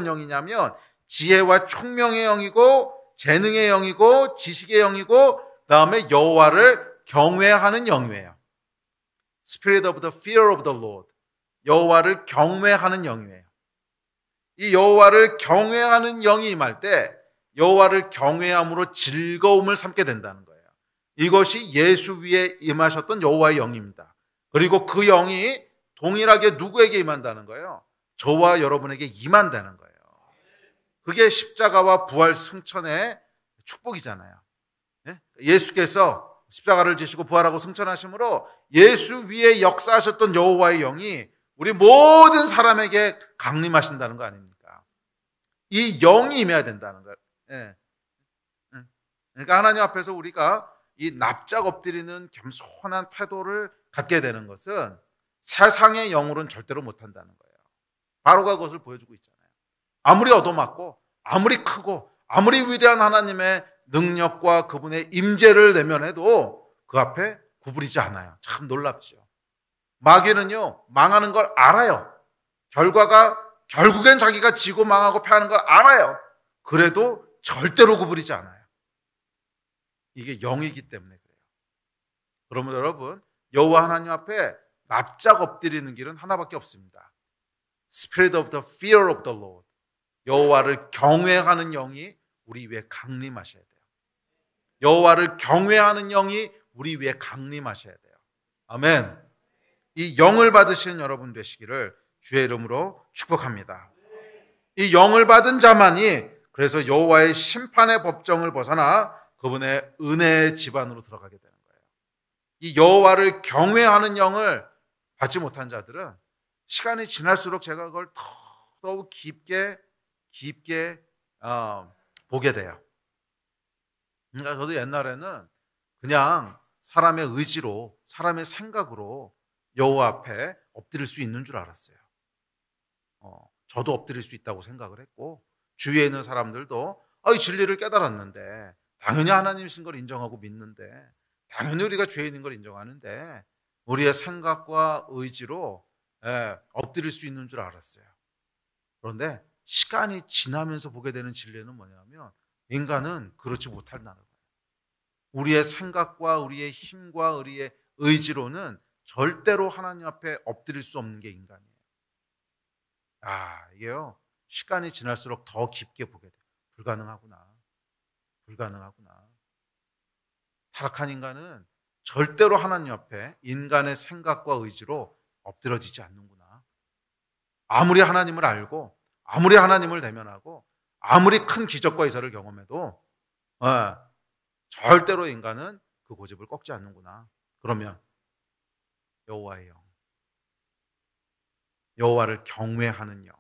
영이냐면 지혜와 총명의 영이고 재능의 영이고 지식의 영이고, 그다음에 여호와를 경외하는 영이에요. Spirit of the fear of the Lord. 여호와를 경외하는 영이에요. 이 여호와를 경외하는 영이 임할 때 여호와를 경외함으로 즐거움을 삼게 된다는 거예요. 이것이 예수 위에 임하셨던 여호와의 영입니다. 그리고 그 영이 동일하게 누구에게 임한다는 거예요? 저와 여러분에게 임한다는 거예요. 그게 십자가와 부활 승천의 축복이잖아요. 예수께서 십자가를 지시고 부활하고 승천하심으로 예수 위에 역사하셨던 여호와의 영이 우리 모든 사람에게 강림하신다는 거 아닙니까? 이 영이 임해야 된다는 거예요. 그러니까 하나님 앞에서 우리가 이 납작 엎드리는 겸손한 태도를 갖게 되는 것은 세상의 영으로는 절대로 못한다는 거예요. 바로가 그것을 보여주고 있잖아요. 아무리 얻어맞고 아무리 크고 아무리 위대한 하나님의 능력과 그분의 임재를 내면해도 그 앞에 구부리지 않아요. 참 놀랍죠. 마귀는요, 망하는 걸 알아요. 결과가 결국엔 자기가 지고 망하고 패하는 걸 알아요. 그래도 절대로 구부리지 않아요. 이게 영이기 때문에 그래요. 그러면 여러분, 여호와 하나님 앞에 납작 엎드리는 길은 하나밖에 없습니다. Spirit of the fear of the Lord. 여호와를 경외하는 영이 우리 위에 강림하셔야 돼요. 여호와를 경외하는 영이 우리 위에 강림하셔야 돼요. 아멘. 이 영을 받으시는 여러분 되시기를 주의 이름으로 축복합니다. 이 영을 받은 자만이 그래서 여호와의 심판의 법정을 벗어나 그분의 은혜의 집안으로 들어가게 되는 거예요. 이 여호와를 경외하는 영을 받지 못한 자들은 시간이 지날수록 제가 그걸 더욱 깊게 보게 돼요. 그러니까 저도 옛날에는 그냥 사람의 의지로, 사람의 생각으로 여호와 앞에 엎드릴 수 있는 줄 알았어요. 저도 엎드릴 수 있다고 생각을 했고 주위에 있는 사람들도 이 진리를 깨달았는데 당연히 하나님이신 걸 인정하고 믿는데 당연히 우리가 죄 있는 걸 인정하는데 우리의 생각과 의지로 엎드릴 수 있는 줄 알았어요. 그런데 시간이 지나면서 보게 되는 진리는 뭐냐면 인간은 그렇지 못한다는 거예요. 우리의 생각과 우리의 힘과 우리의 의지로는 절대로 하나님 앞에 엎드릴 수 없는 게 인간이에요. 이게요. 시간이 지날수록 더 깊게 보게 돼요. 불가능하구나. 타락한 인간은 절대로 하나님 앞에 인간의 생각과 의지로 엎드려지지 않는구나. 아무리 하나님을 알고 아무리 하나님을 대면하고 아무리 큰 기적과 이사를 경험해도 절대로 인간은 그 고집을 꺾지 않는구나. 그러면 여호와의 영, 여호와를 경외하는 영,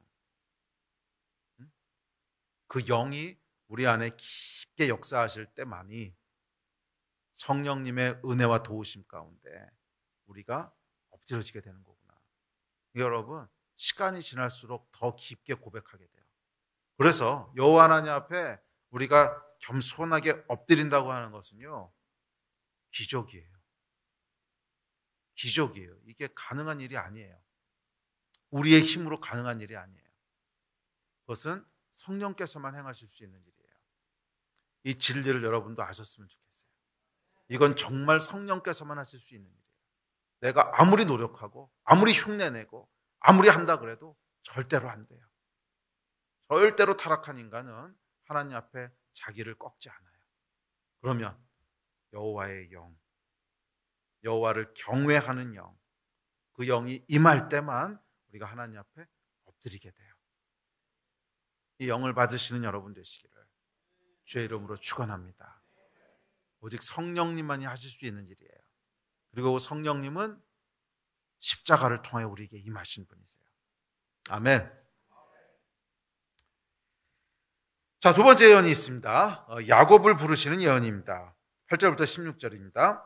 그 영이 우리 안에 깊게 역사하실 때만이 성령님의 은혜와 도우심 가운데 우리가 엎드려지게 되는 거구나. 여러분, 시간이 지날수록 더 깊게 고백하게 돼요. 그래서 여호와 하나님 앞에 우리가 겸손하게 엎드린다고 하는 것은요, 기적이에요. 이게 가능한 일이 아니에요. 우리의 힘으로 가능한 일이 아니에요. 그것은 성령께서만 행하실 수 있는 일이에요. 이 진리를 여러분도 아셨으면 좋겠어요. 이건 정말 성령께서만 하실 수 있는 일이에요. 내가 아무리 노력하고 아무리 흉내내고 아무리 한다 그래도 절대로 안 돼요. 절대로 타락한 인간은 하나님 앞에 자기를 꺾지 않아요. 그러면 여호와의 영, 여호와를 경외하는 영, 그 영이 임할 때만 우리가 하나님 앞에 엎드리게 돼요. 이 영을 받으시는 여러분 되시기를 주의 이름으로 축원합니다. 오직 성령님만이 하실 수 있는 일이에요. 그리고 성령님은 십자가를 통해 우리에게 임하신 분이세요. 아멘. 자, 두 번째 예언이 있습니다. 야곱을 부르시는 예언입니다. 8절부터 16절입니다.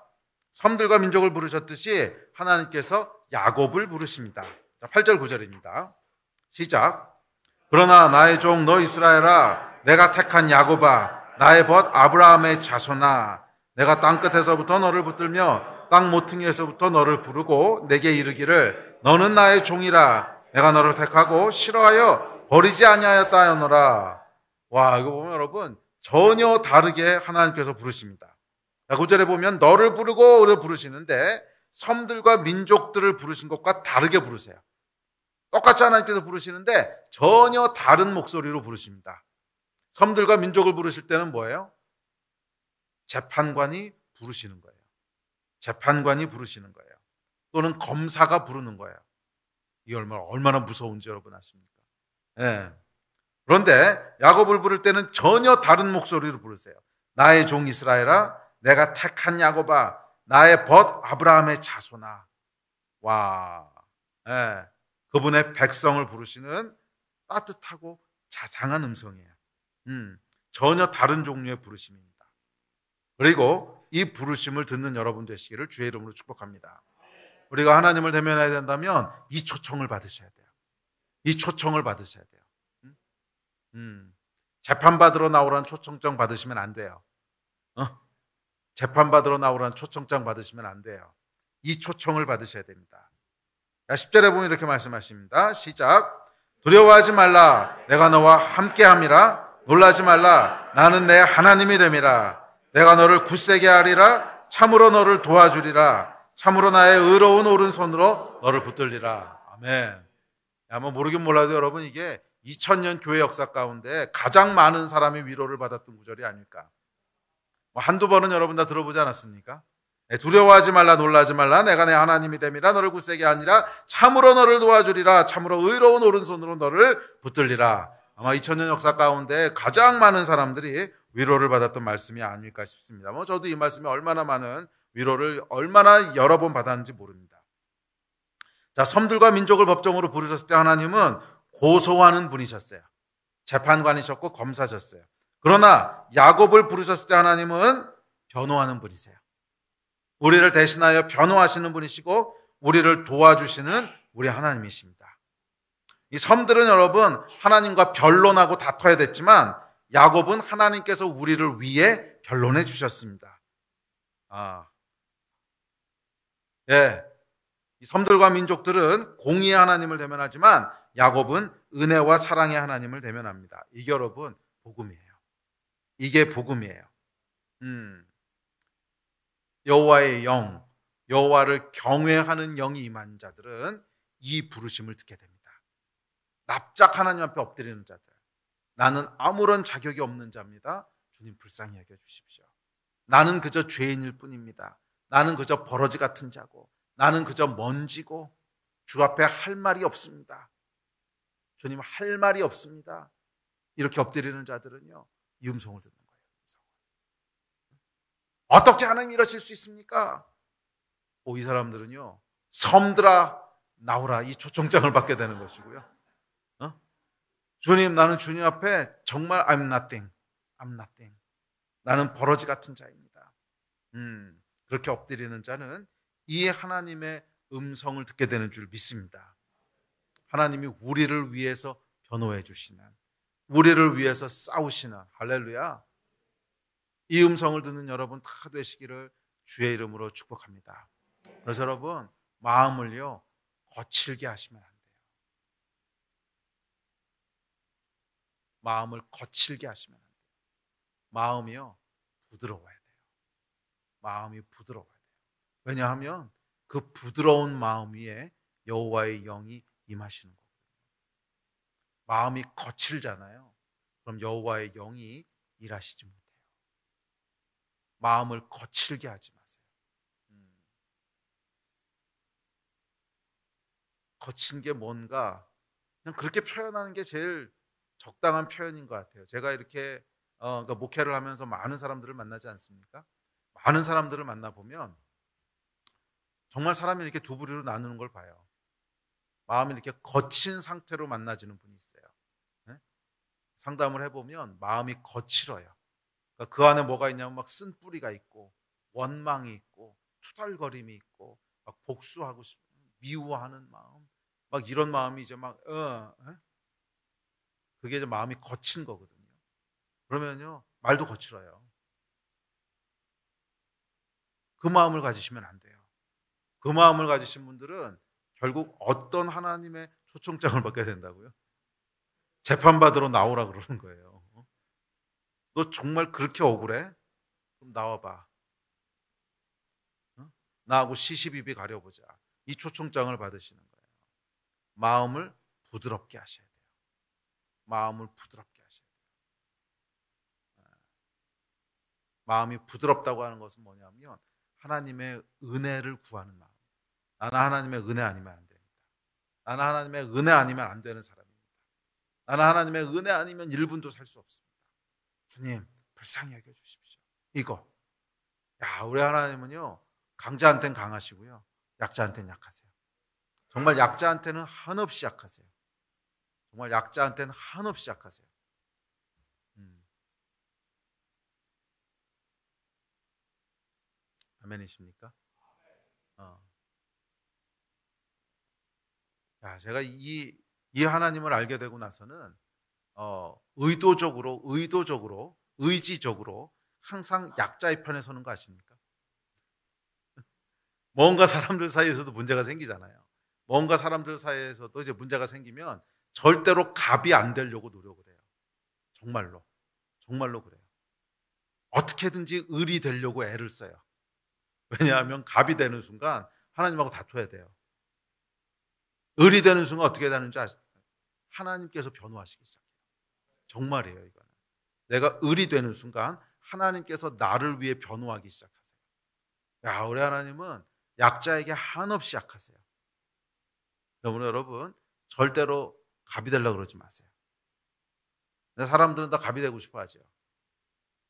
섬들과 민족을 부르셨듯이 하나님께서 야곱을 부르십니다. 자, 8절 9절입니다. 시작. 그러나 나의 종 너 이스라엘아, 내가 택한 야곱아, 나의 벗 아브라함의 자손아, 내가 땅끝에서부터 너를 붙들며 땅 모퉁이에서부터 너를 부르고 내게 이르기를 너는 나의 종이라, 내가 너를 택하고 싫어하여 버리지 아니하였다 하노라. 와, 이거 보면 여러분 전혀 다르게 하나님께서 부르십니다. 9절에 보면 너를 부르고 우리를 부르시는데 섬들과 민족들을 부르신 것과 다르게 부르세요. 똑같이 하나님께서 부르시는데 전혀 다른 목소리로 부르십니다. 섬들과 민족을 부르실 때는 뭐예요? 재판관이 부르시는 거예요. 재판관이 부르시는 거예요. 또는 검사가 부르는 거예요. 이게 얼마나 무서운지 여러분 아십니까? 예. 그런데 야곱을 부를 때는 전혀 다른 목소리로 부르세요. 나의 종 이스라엘아, 내가 택한 야곱아, 나의 벗 아브라함의 자손아. 와, 예. 그분의 백성을 부르시는 따뜻하고 자상한 음성이에요. 전혀 다른 종류의 부르심입니다. 그리고 이 부르심을 듣는 여러분 되시기를 주의 이름으로 축복합니다. 우리가 하나님을 대면해야 된다면 이 초청을 받으셔야 돼요. 이 초청을 받으셔야 돼요. 재판받으러 나오라는 초청장 받으시면 안 돼요. 재판받으러 나오라는 초청장 받으시면 안 돼요. 이 초청을 받으셔야 됩니다. 10절에 보면 이렇게 말씀하십니다. 시작. 두려워하지 말라. 내가 너와 함께함이라. 놀라지 말라. 나는 내 하나님이 됨이라. 내가 너를 굳세게 하리라. 참으로 너를 도와주리라. 참으로 나의 의로운 오른손으로 너를 붙들리라. 아멘. 아마 모르긴 몰라도 여러분 이게 2000년 교회 역사 가운데 가장 많은 사람이 위로를 받았던 구절이 아닐까. 한두 번은 여러분 다 들어보지 않았습니까? 두려워하지 말라, 놀라지 말라. 내가 내 하나님이 됨이라. 너를 굳세게 하니라. 참으로 너를 도와주리라. 참으로 의로운 오른손으로 너를 붙들리라. 아마 2000년 역사 가운데 가장 많은 사람들이 위로를 받았던 말씀이 아닐까 싶습니다. 저도 이 말씀이 얼마나 많은 위로를 얼마나 여러 번 받았는지 모릅니다. 자, 섬들과 민족을 법정으로 부르셨을 때 하나님은 고소하는 분이셨어요. 재판관이셨고 검사셨어요. 그러나 야곱을 부르셨을 때 하나님은 변호하는 분이세요. 우리를 대신하여 변호하시는 분이시고 우리를 도와주시는 우리 하나님이십니다. 이 섬들은 여러분 하나님과 변론하고 다퉈야 됐지만 야곱은 하나님께서 우리를 위해 변론해 주셨습니다. 예. 이 섬들과 민족들은 공의의 하나님을 대면하지만 야곱은 은혜와 사랑의 하나님을 대면합니다. 이게 여러분 복음이에요. 이게 복음이에요. 여호와의 영, 여호와를 경외하는 영이 임한 자들은 이 부르심을 듣게 됩니다. 납작 하나님 앞에 엎드리는 자들, 나는 아무런 자격이 없는 자입니다. 주님 불쌍히 여겨 주십시오. 나는 그저 죄인일 뿐입니다. 나는 그저 버러지 같은 자고, 나는 그저 먼지고, 주 앞에 할 말이 없습니다. 주님 할 말이 없습니다. 이렇게 엎드리는 자들은요, 이 음성을 듣는 거예요. 어떻게 하나님 이러실 수 있습니까? 이 사람들은요, 섬들아 나오라, 이 초청장을 받게 되는 것이고요. 주님, 나는 주님 앞에 정말 I'm nothing. 나는 버러지 같은 자입니다. 그렇게 엎드리는 자는 이 하나님의 음성을 듣게 되는 줄 믿습니다. 하나님이 우리를 위해서 변호해 주시는, 우리를 위해서 싸우시는, 할렐루야. 이 음성을 듣는 여러분 다 되시기를 주의 이름으로 축복합니다. 그래서 여러분 마음을요 거칠게 하시면 안 돼요. 마음을 거칠게 하시면 안 돼요. 마음이요 부드러워야 돼요. 마음이 부드러워야 돼요. 왜냐하면 그 부드러운 마음 위에 여호와의 영이 임하시는 거거든요. 마음이 거칠잖아요. 그럼 여호와의 영이 일하시지 못해요. 마음을 거칠게 하지 마세요. 거친 게 뭔가 그냥 그렇게 표현하는 게 제일 적당한 표현인 것 같아요. 제가 이렇게 그러니까 목회를 하면서 많은 사람들을 만나지 않습니까? 많은 사람들을 만나보면 정말 사람이 이렇게 두 부류로 나누는 걸 봐요. 마음이 이렇게 거친 상태로 만나지는 분이 있어요. 네? 상담을 해보면 마음이 거칠어요. 그러니까 그 안에 뭐가 있냐면 막 쓴뿌리가 있고 원망이 있고 투덜거림이 있고 막 복수하고 싶은 미워하는 마음 막 이런 마음이 이제 막 그게 이제 마음이 거친 거거든요. 그러면요 말도 거칠어요. 그 마음을 가지시면 안 돼요. 그 마음을 가지신 분들은 결국 어떤 하나님의 초청장을 받게 된다고요? 재판받으러 나오라 그러는 거예요. 너 정말 그렇게 억울해? 그럼 나와봐. 나하고 시시비비 가려보자. 이 초청장을 받으시는 거예요. 마음을 부드럽게 하셔야 돼요. 마음을 부드럽게 하셔야 돼요. 마음이 부드럽다고 하는 것은 뭐냐면 하나님의 은혜를 구하는 마음. 나는 하나님의 은혜 아니면 안 됩니다. 나는 하나님의 은혜 아니면 안 되는 사람입니다. 나는 하나님의 은혜 아니면 1분도 살 수 없습니다. 주님 불쌍히 여겨 주십시오. 이거. 야, 우리 하나님은요 강자한테는 강하시고요 약자한테는 약하세요. 정말 약자한테는 한없이 약하세요. 정말 약자한테는 한없이 약하세요. 아멘이십니까? 야, 제가 이 하나님을 알게 되고 나서는 의도적으로 의지적으로 항상 약자의 편에 서는 거 아십니까? 뭔가 사람들 사이에서도 문제가 생기잖아요. 뭔가 사람들 사이에서도 이제 문제가 생기면 절대로 갑이 안 되려고 노력을 해요. 정말로 그래요. 어떻게든지 을이 되려고 애를 써요. 왜냐하면 갑이 되는 순간 하나님하고 다퉈야 돼요. 을이 되는 순간 어떻게 되는지 아시죠? 하나님께서 변호하시기 시작해요. 정말이에요. 이거는 내가 을이 되는 순간 하나님께서 나를 위해 변호하기 시작하세요. 야, 우리 하나님은 약자에게 한없이 약하세요. 그러므로 여러분 절대로 갑이 되려고 그러지 마세요. 사람들은 다 갑이 되고 싶어 하죠.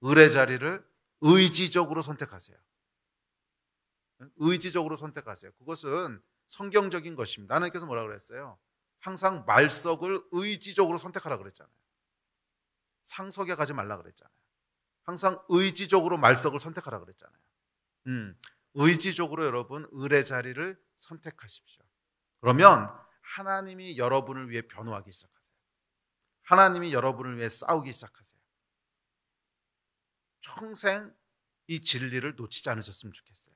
을의 자리를 의지적으로 선택하세요. 의지적으로 선택하세요. 그것은 성경적인 것입니다. 하나님께서 뭐라고 그랬어요? 항상 말석을 의지적으로 선택하라 그랬잖아요. 상석에 가지 말라 그랬잖아요. 항상 의지적으로 말석을 선택하라 그랬잖아요. 의지적으로 여러분 을의 자리를 선택하십시오. 그러면 하나님이 여러분을 위해 변호하기 시작하세요. 하나님이 여러분을 위해 싸우기 시작하세요. 평생 이 진리를 놓치지 않으셨으면 좋겠어요.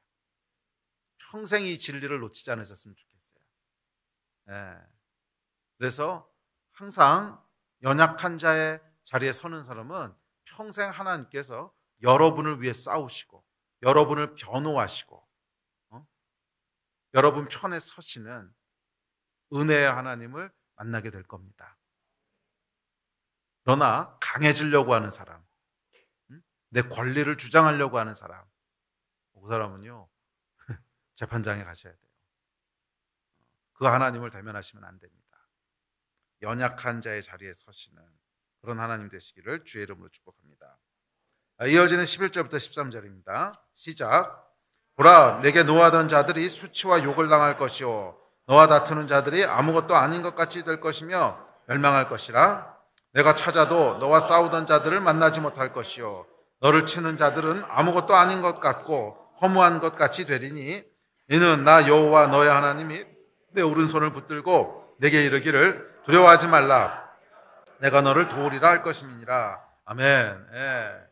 평생 이 진리를 놓치지 않으셨으면 좋겠어요. 예. 그래서 항상 연약한 자의 자리에 서는 사람은 평생 하나님께서 여러분을 위해 싸우시고 여러분을 변호하시고 여러분 편에 서시는 은혜의 하나님을 만나게 될 겁니다. 그러나 강해지려고 하는 사람, 내 권리를 주장하려고 하는 사람, 그 사람은요 재판장에 가셔야 돼요. 그 하나님을 대면하시면 안 됩니다. 연약한 자의 자리에 서시는 그런 하나님 되시기를 주의 이름으로 축복합니다. 이어지는 11절부터 13절입니다. 시작. 보라, 내게 노하던 자들이 수치와 욕을 당할 것이요 너와 다투는 자들이 아무것도 아닌 것 같이 될 것이며 멸망할 것이라. 내가 찾아도 너와 싸우던 자들을 만나지 못할 것이요 너를 치는 자들은 아무것도 아닌 것 같고 허무한 것 같이 되리니 이는 나 여호와 너의 하나님이 내 오른손을 붙들고 내게 이르기를 두려워하지 말라. 내가 너를 도우리라 할 것임이니라. 아멘. 예.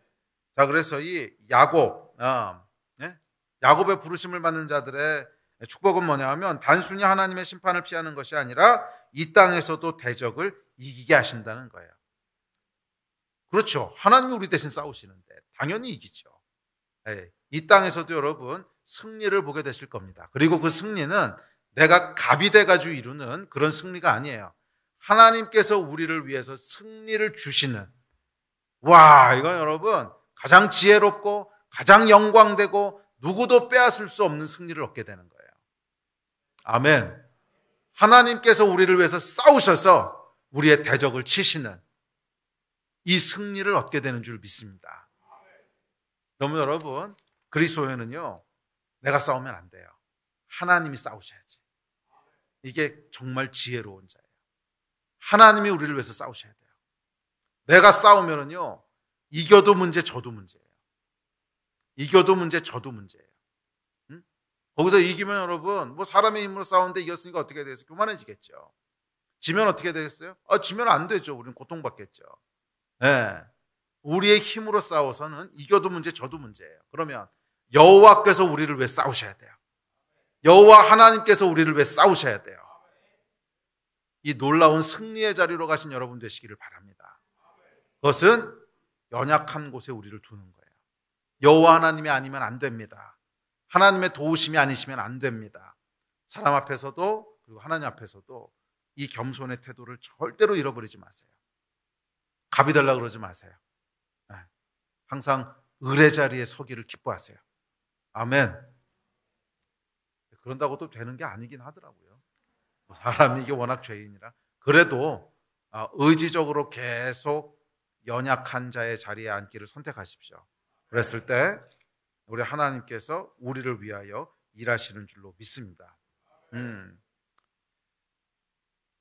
자, 그래서 이 야곱, 야곱의 부르심을 받는 자들의 축복은 뭐냐 하면 단순히 하나님의 심판을 피하는 것이 아니라 이 땅에서도 대적을 이기게 하신다는 거예요. 그렇죠. 하나님이 우리 대신 싸우시는데 당연히 이기죠. 이 땅에서도 여러분 승리를 보게 되실 겁니다. 그리고 그 승리는 내가 갑이 돼가지고 이루는 그런 승리가 아니에요. 하나님께서 우리를 위해서 승리를 주시는, 와, 이건 여러분 가장 지혜롭고 가장 영광되고 누구도 빼앗을 수 없는 승리를 얻게 되는 거예요. 아멘. 하나님께서 우리를 위해서 싸우셔서 우리의 대적을 치시는 이 승리를 얻게 되는 줄 믿습니다. 그러면 여러분 그리스도인은요 내가 싸우면 안 돼요. 하나님이 싸우셔야지. 이게 정말 지혜로운 자예요. 하나님이 우리를 위해서 싸우셔야 돼요. 내가 싸우면은요 이겨도 문제, 져도 문제예요. 이겨도 문제, 져도 문제예요. 응? 거기서 이기면 여러분 뭐 사람의 힘으로 싸우는데 이겼으니까 어떻게 되겠어요? 교만해지겠죠. 지면 어떻게 되겠어요? 지면 안 되죠. 우리는 고통받겠죠. 네. 우리의 힘으로 싸워서는 이겨도 문제, 져도 문제예요. 그러면 여호와께서 우리를 위해 싸우셔야 돼요. 여호와 하나님께서 우리를 위해 싸우셔야 돼요. 이 놀라운 승리의 자리로 가신 여러분 되시기를 바랍니다. 그것은 연약한 곳에 우리를 두는 거예요. 여호와 하나님이 아니면 안 됩니다. 하나님의 도우심이 아니시면 안 됩니다. 사람 앞에서도 그리고 하나님 앞에서도 이 겸손의 태도를 절대로 잃어버리지 마세요. 갑이 되려고 그러지 마세요. 항상 을의 자리에 서기를 기뻐하세요. 아멘. 그런다고 또 되는 게 아니긴 하더라고요. 사람이 이게 워낙 죄인이라. 그래도 의지적으로 계속 연약한 자의 자리에 앉기를 선택하십시오. 그랬을 때 우리 하나님께서 우리를 위하여 일하시는 줄로 믿습니다.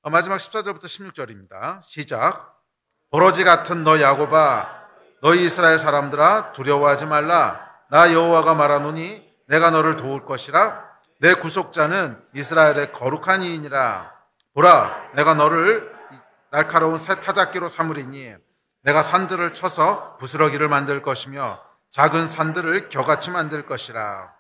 마지막 14절부터 16절입니다. 시작. 버러지 같은 너 야곱아, 너희 이스라엘 사람들아 두려워하지 말라. 나 여호와가 말하노니 내가 너를 도울 것이라. 내 구속자는 이스라엘의 거룩한 이인이라. 보라, 내가 너를 날카로운 새 타작기로 삼으리니 내가 산들을 쳐서 부스러기를 만들 것이며 작은 산들을 겨같이 만들 것이라.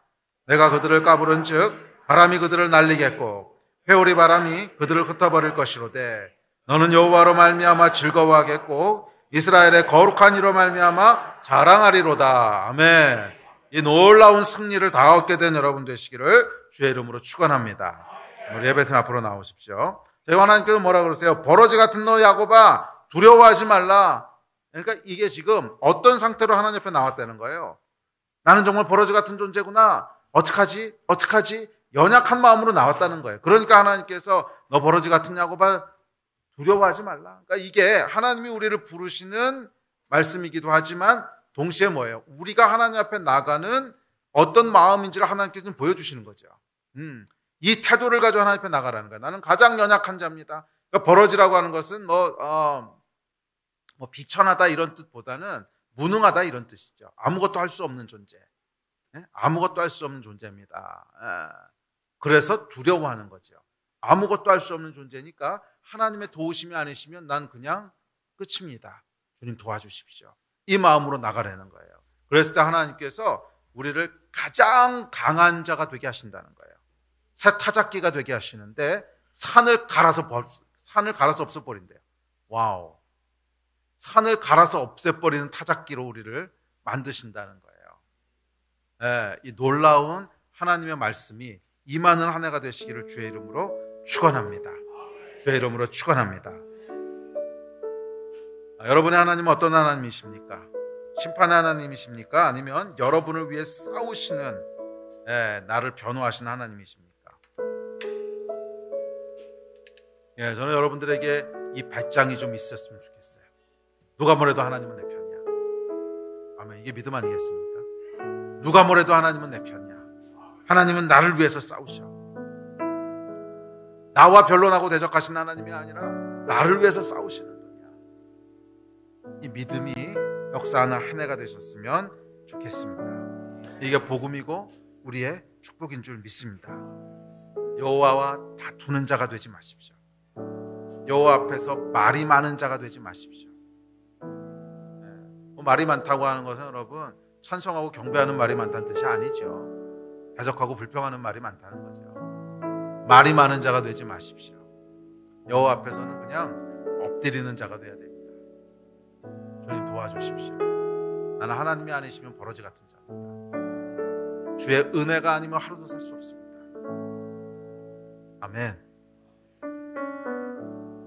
내가 그들을 까부른즉 바람이 그들을 날리겠고 회오리 바람이 그들을 흩어버릴 것이로되 너는 여호와로 말미암아 즐거워하겠고 이스라엘의 거룩한 이로 말미암아 자랑하리로다. 아멘. 이 놀라운 승리를 다 얻게 된 여러분 되시기를 주의 이름으로 축원합니다. 우리 예배팀 앞으로 나오십시오. 저희 하나님께서 뭐라 그러세요? 버러지 같은 너 야곱아 두려워하지 말라. 그러니까 이게 지금 어떤 상태로 하나님 앞에 나왔다는 거예요. 나는 정말 버러지 같은 존재구나. 어떡하지? 연약한 마음으로 나왔다는 거예요. 그러니까 하나님께서 너 버러지 같은 야곱아 두려워하지 말라. 그러니까 이게 하나님이 우리를 부르시는 말씀이기도 하지만 동시에 뭐예요? 우리가 하나님 앞에 나가는 어떤 마음인지를 하나님께서 좀 보여주시는 거죠. 이 태도를 가지고 하나님 앞에 나가라는 거예요. 나는 가장 연약한 자입니다. 그러니까 버러지라고 하는 것은 뭐 비천하다 이런 뜻보다는 무능하다 이런 뜻이죠. 아무것도 할 수 없는 존재. 아무것도 할 수 없는 존재입니다. 그래서 두려워하는 거죠. 아무것도 할 수 없는 존재니까 하나님의 도우심이 아니시면 난 그냥 끝입니다. 주님 도와주십시오. 이 마음으로 나가려는 거예요. 그랬을 때 하나님께서 우리를 가장 강한 자가 되게 하신다는 거예요. 새 타작기가 되게 하시는데 산을 갈아서 없애버린대요. 와우. 산을 갈아서 없애버리는 타작기로 우리를 만드신다는 거예요. 이 놀라운 하나님의 말씀이 임하는 한 해가 되시기를 주의 이름으로 축원합니다. 주의 이름으로 축원합니다. 여러분의 하나님은 어떤 하나님이십니까? 심판의 하나님이십니까? 아니면 여러분을 위해 싸우시는 나를 변호하시는 하나님이십니까? 저는 여러분들에게 이 배짱이 좀 있었으면 좋겠어요. 누가 뭐래도 하나님은 내 편이야. 아멘. 이게 믿음 아니겠습니까? 누가 뭐래도 하나님은 내 편이야. 하나님은 나를 위해서 싸우셔. 나와 변론하고 대적하신 하나님이 아니라 나를 위해서 싸우시는 분이야. 이 믿음이 역사하는 한 해가 되셨으면 좋겠습니다. 이게 복음이고 우리의 축복인 줄 믿습니다. 여호와와 다투는 자가 되지 마십시오. 여호와 앞에서 말이 많은 자가 되지 마십시오. 말이 많다고 하는 것은 여러분 찬송하고 경배하는 말이 많다는 뜻이 아니죠. 대적하고 불평하는 말이 많다는 거죠. 말이 많은 자가 되지 마십시오. 여호와 앞에서는 그냥 엎드리는 자가 되어야 됩니다. 주님 도와주십시오. 나는 하나님이 아니시면 버러지 같은 자입니다. 주의 은혜가 아니면 하루도 살 수 없습니다. 아멘.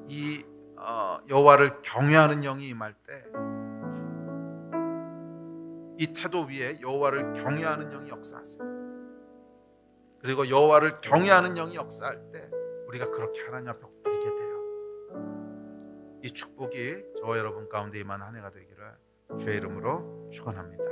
이 여호와를 경외하는 영이 임할 때 이 태도 위에 여호와를 경외하는 영이 역사하세요. 그리고 여호와를 경외하는 영이 역사할 때 우리가 그렇게 하나님 앞에 엎드리게 돼요. 이 축복이 저와 여러분 가운데 임한 한 해가 되기를 주의 이름으로 축원합니다.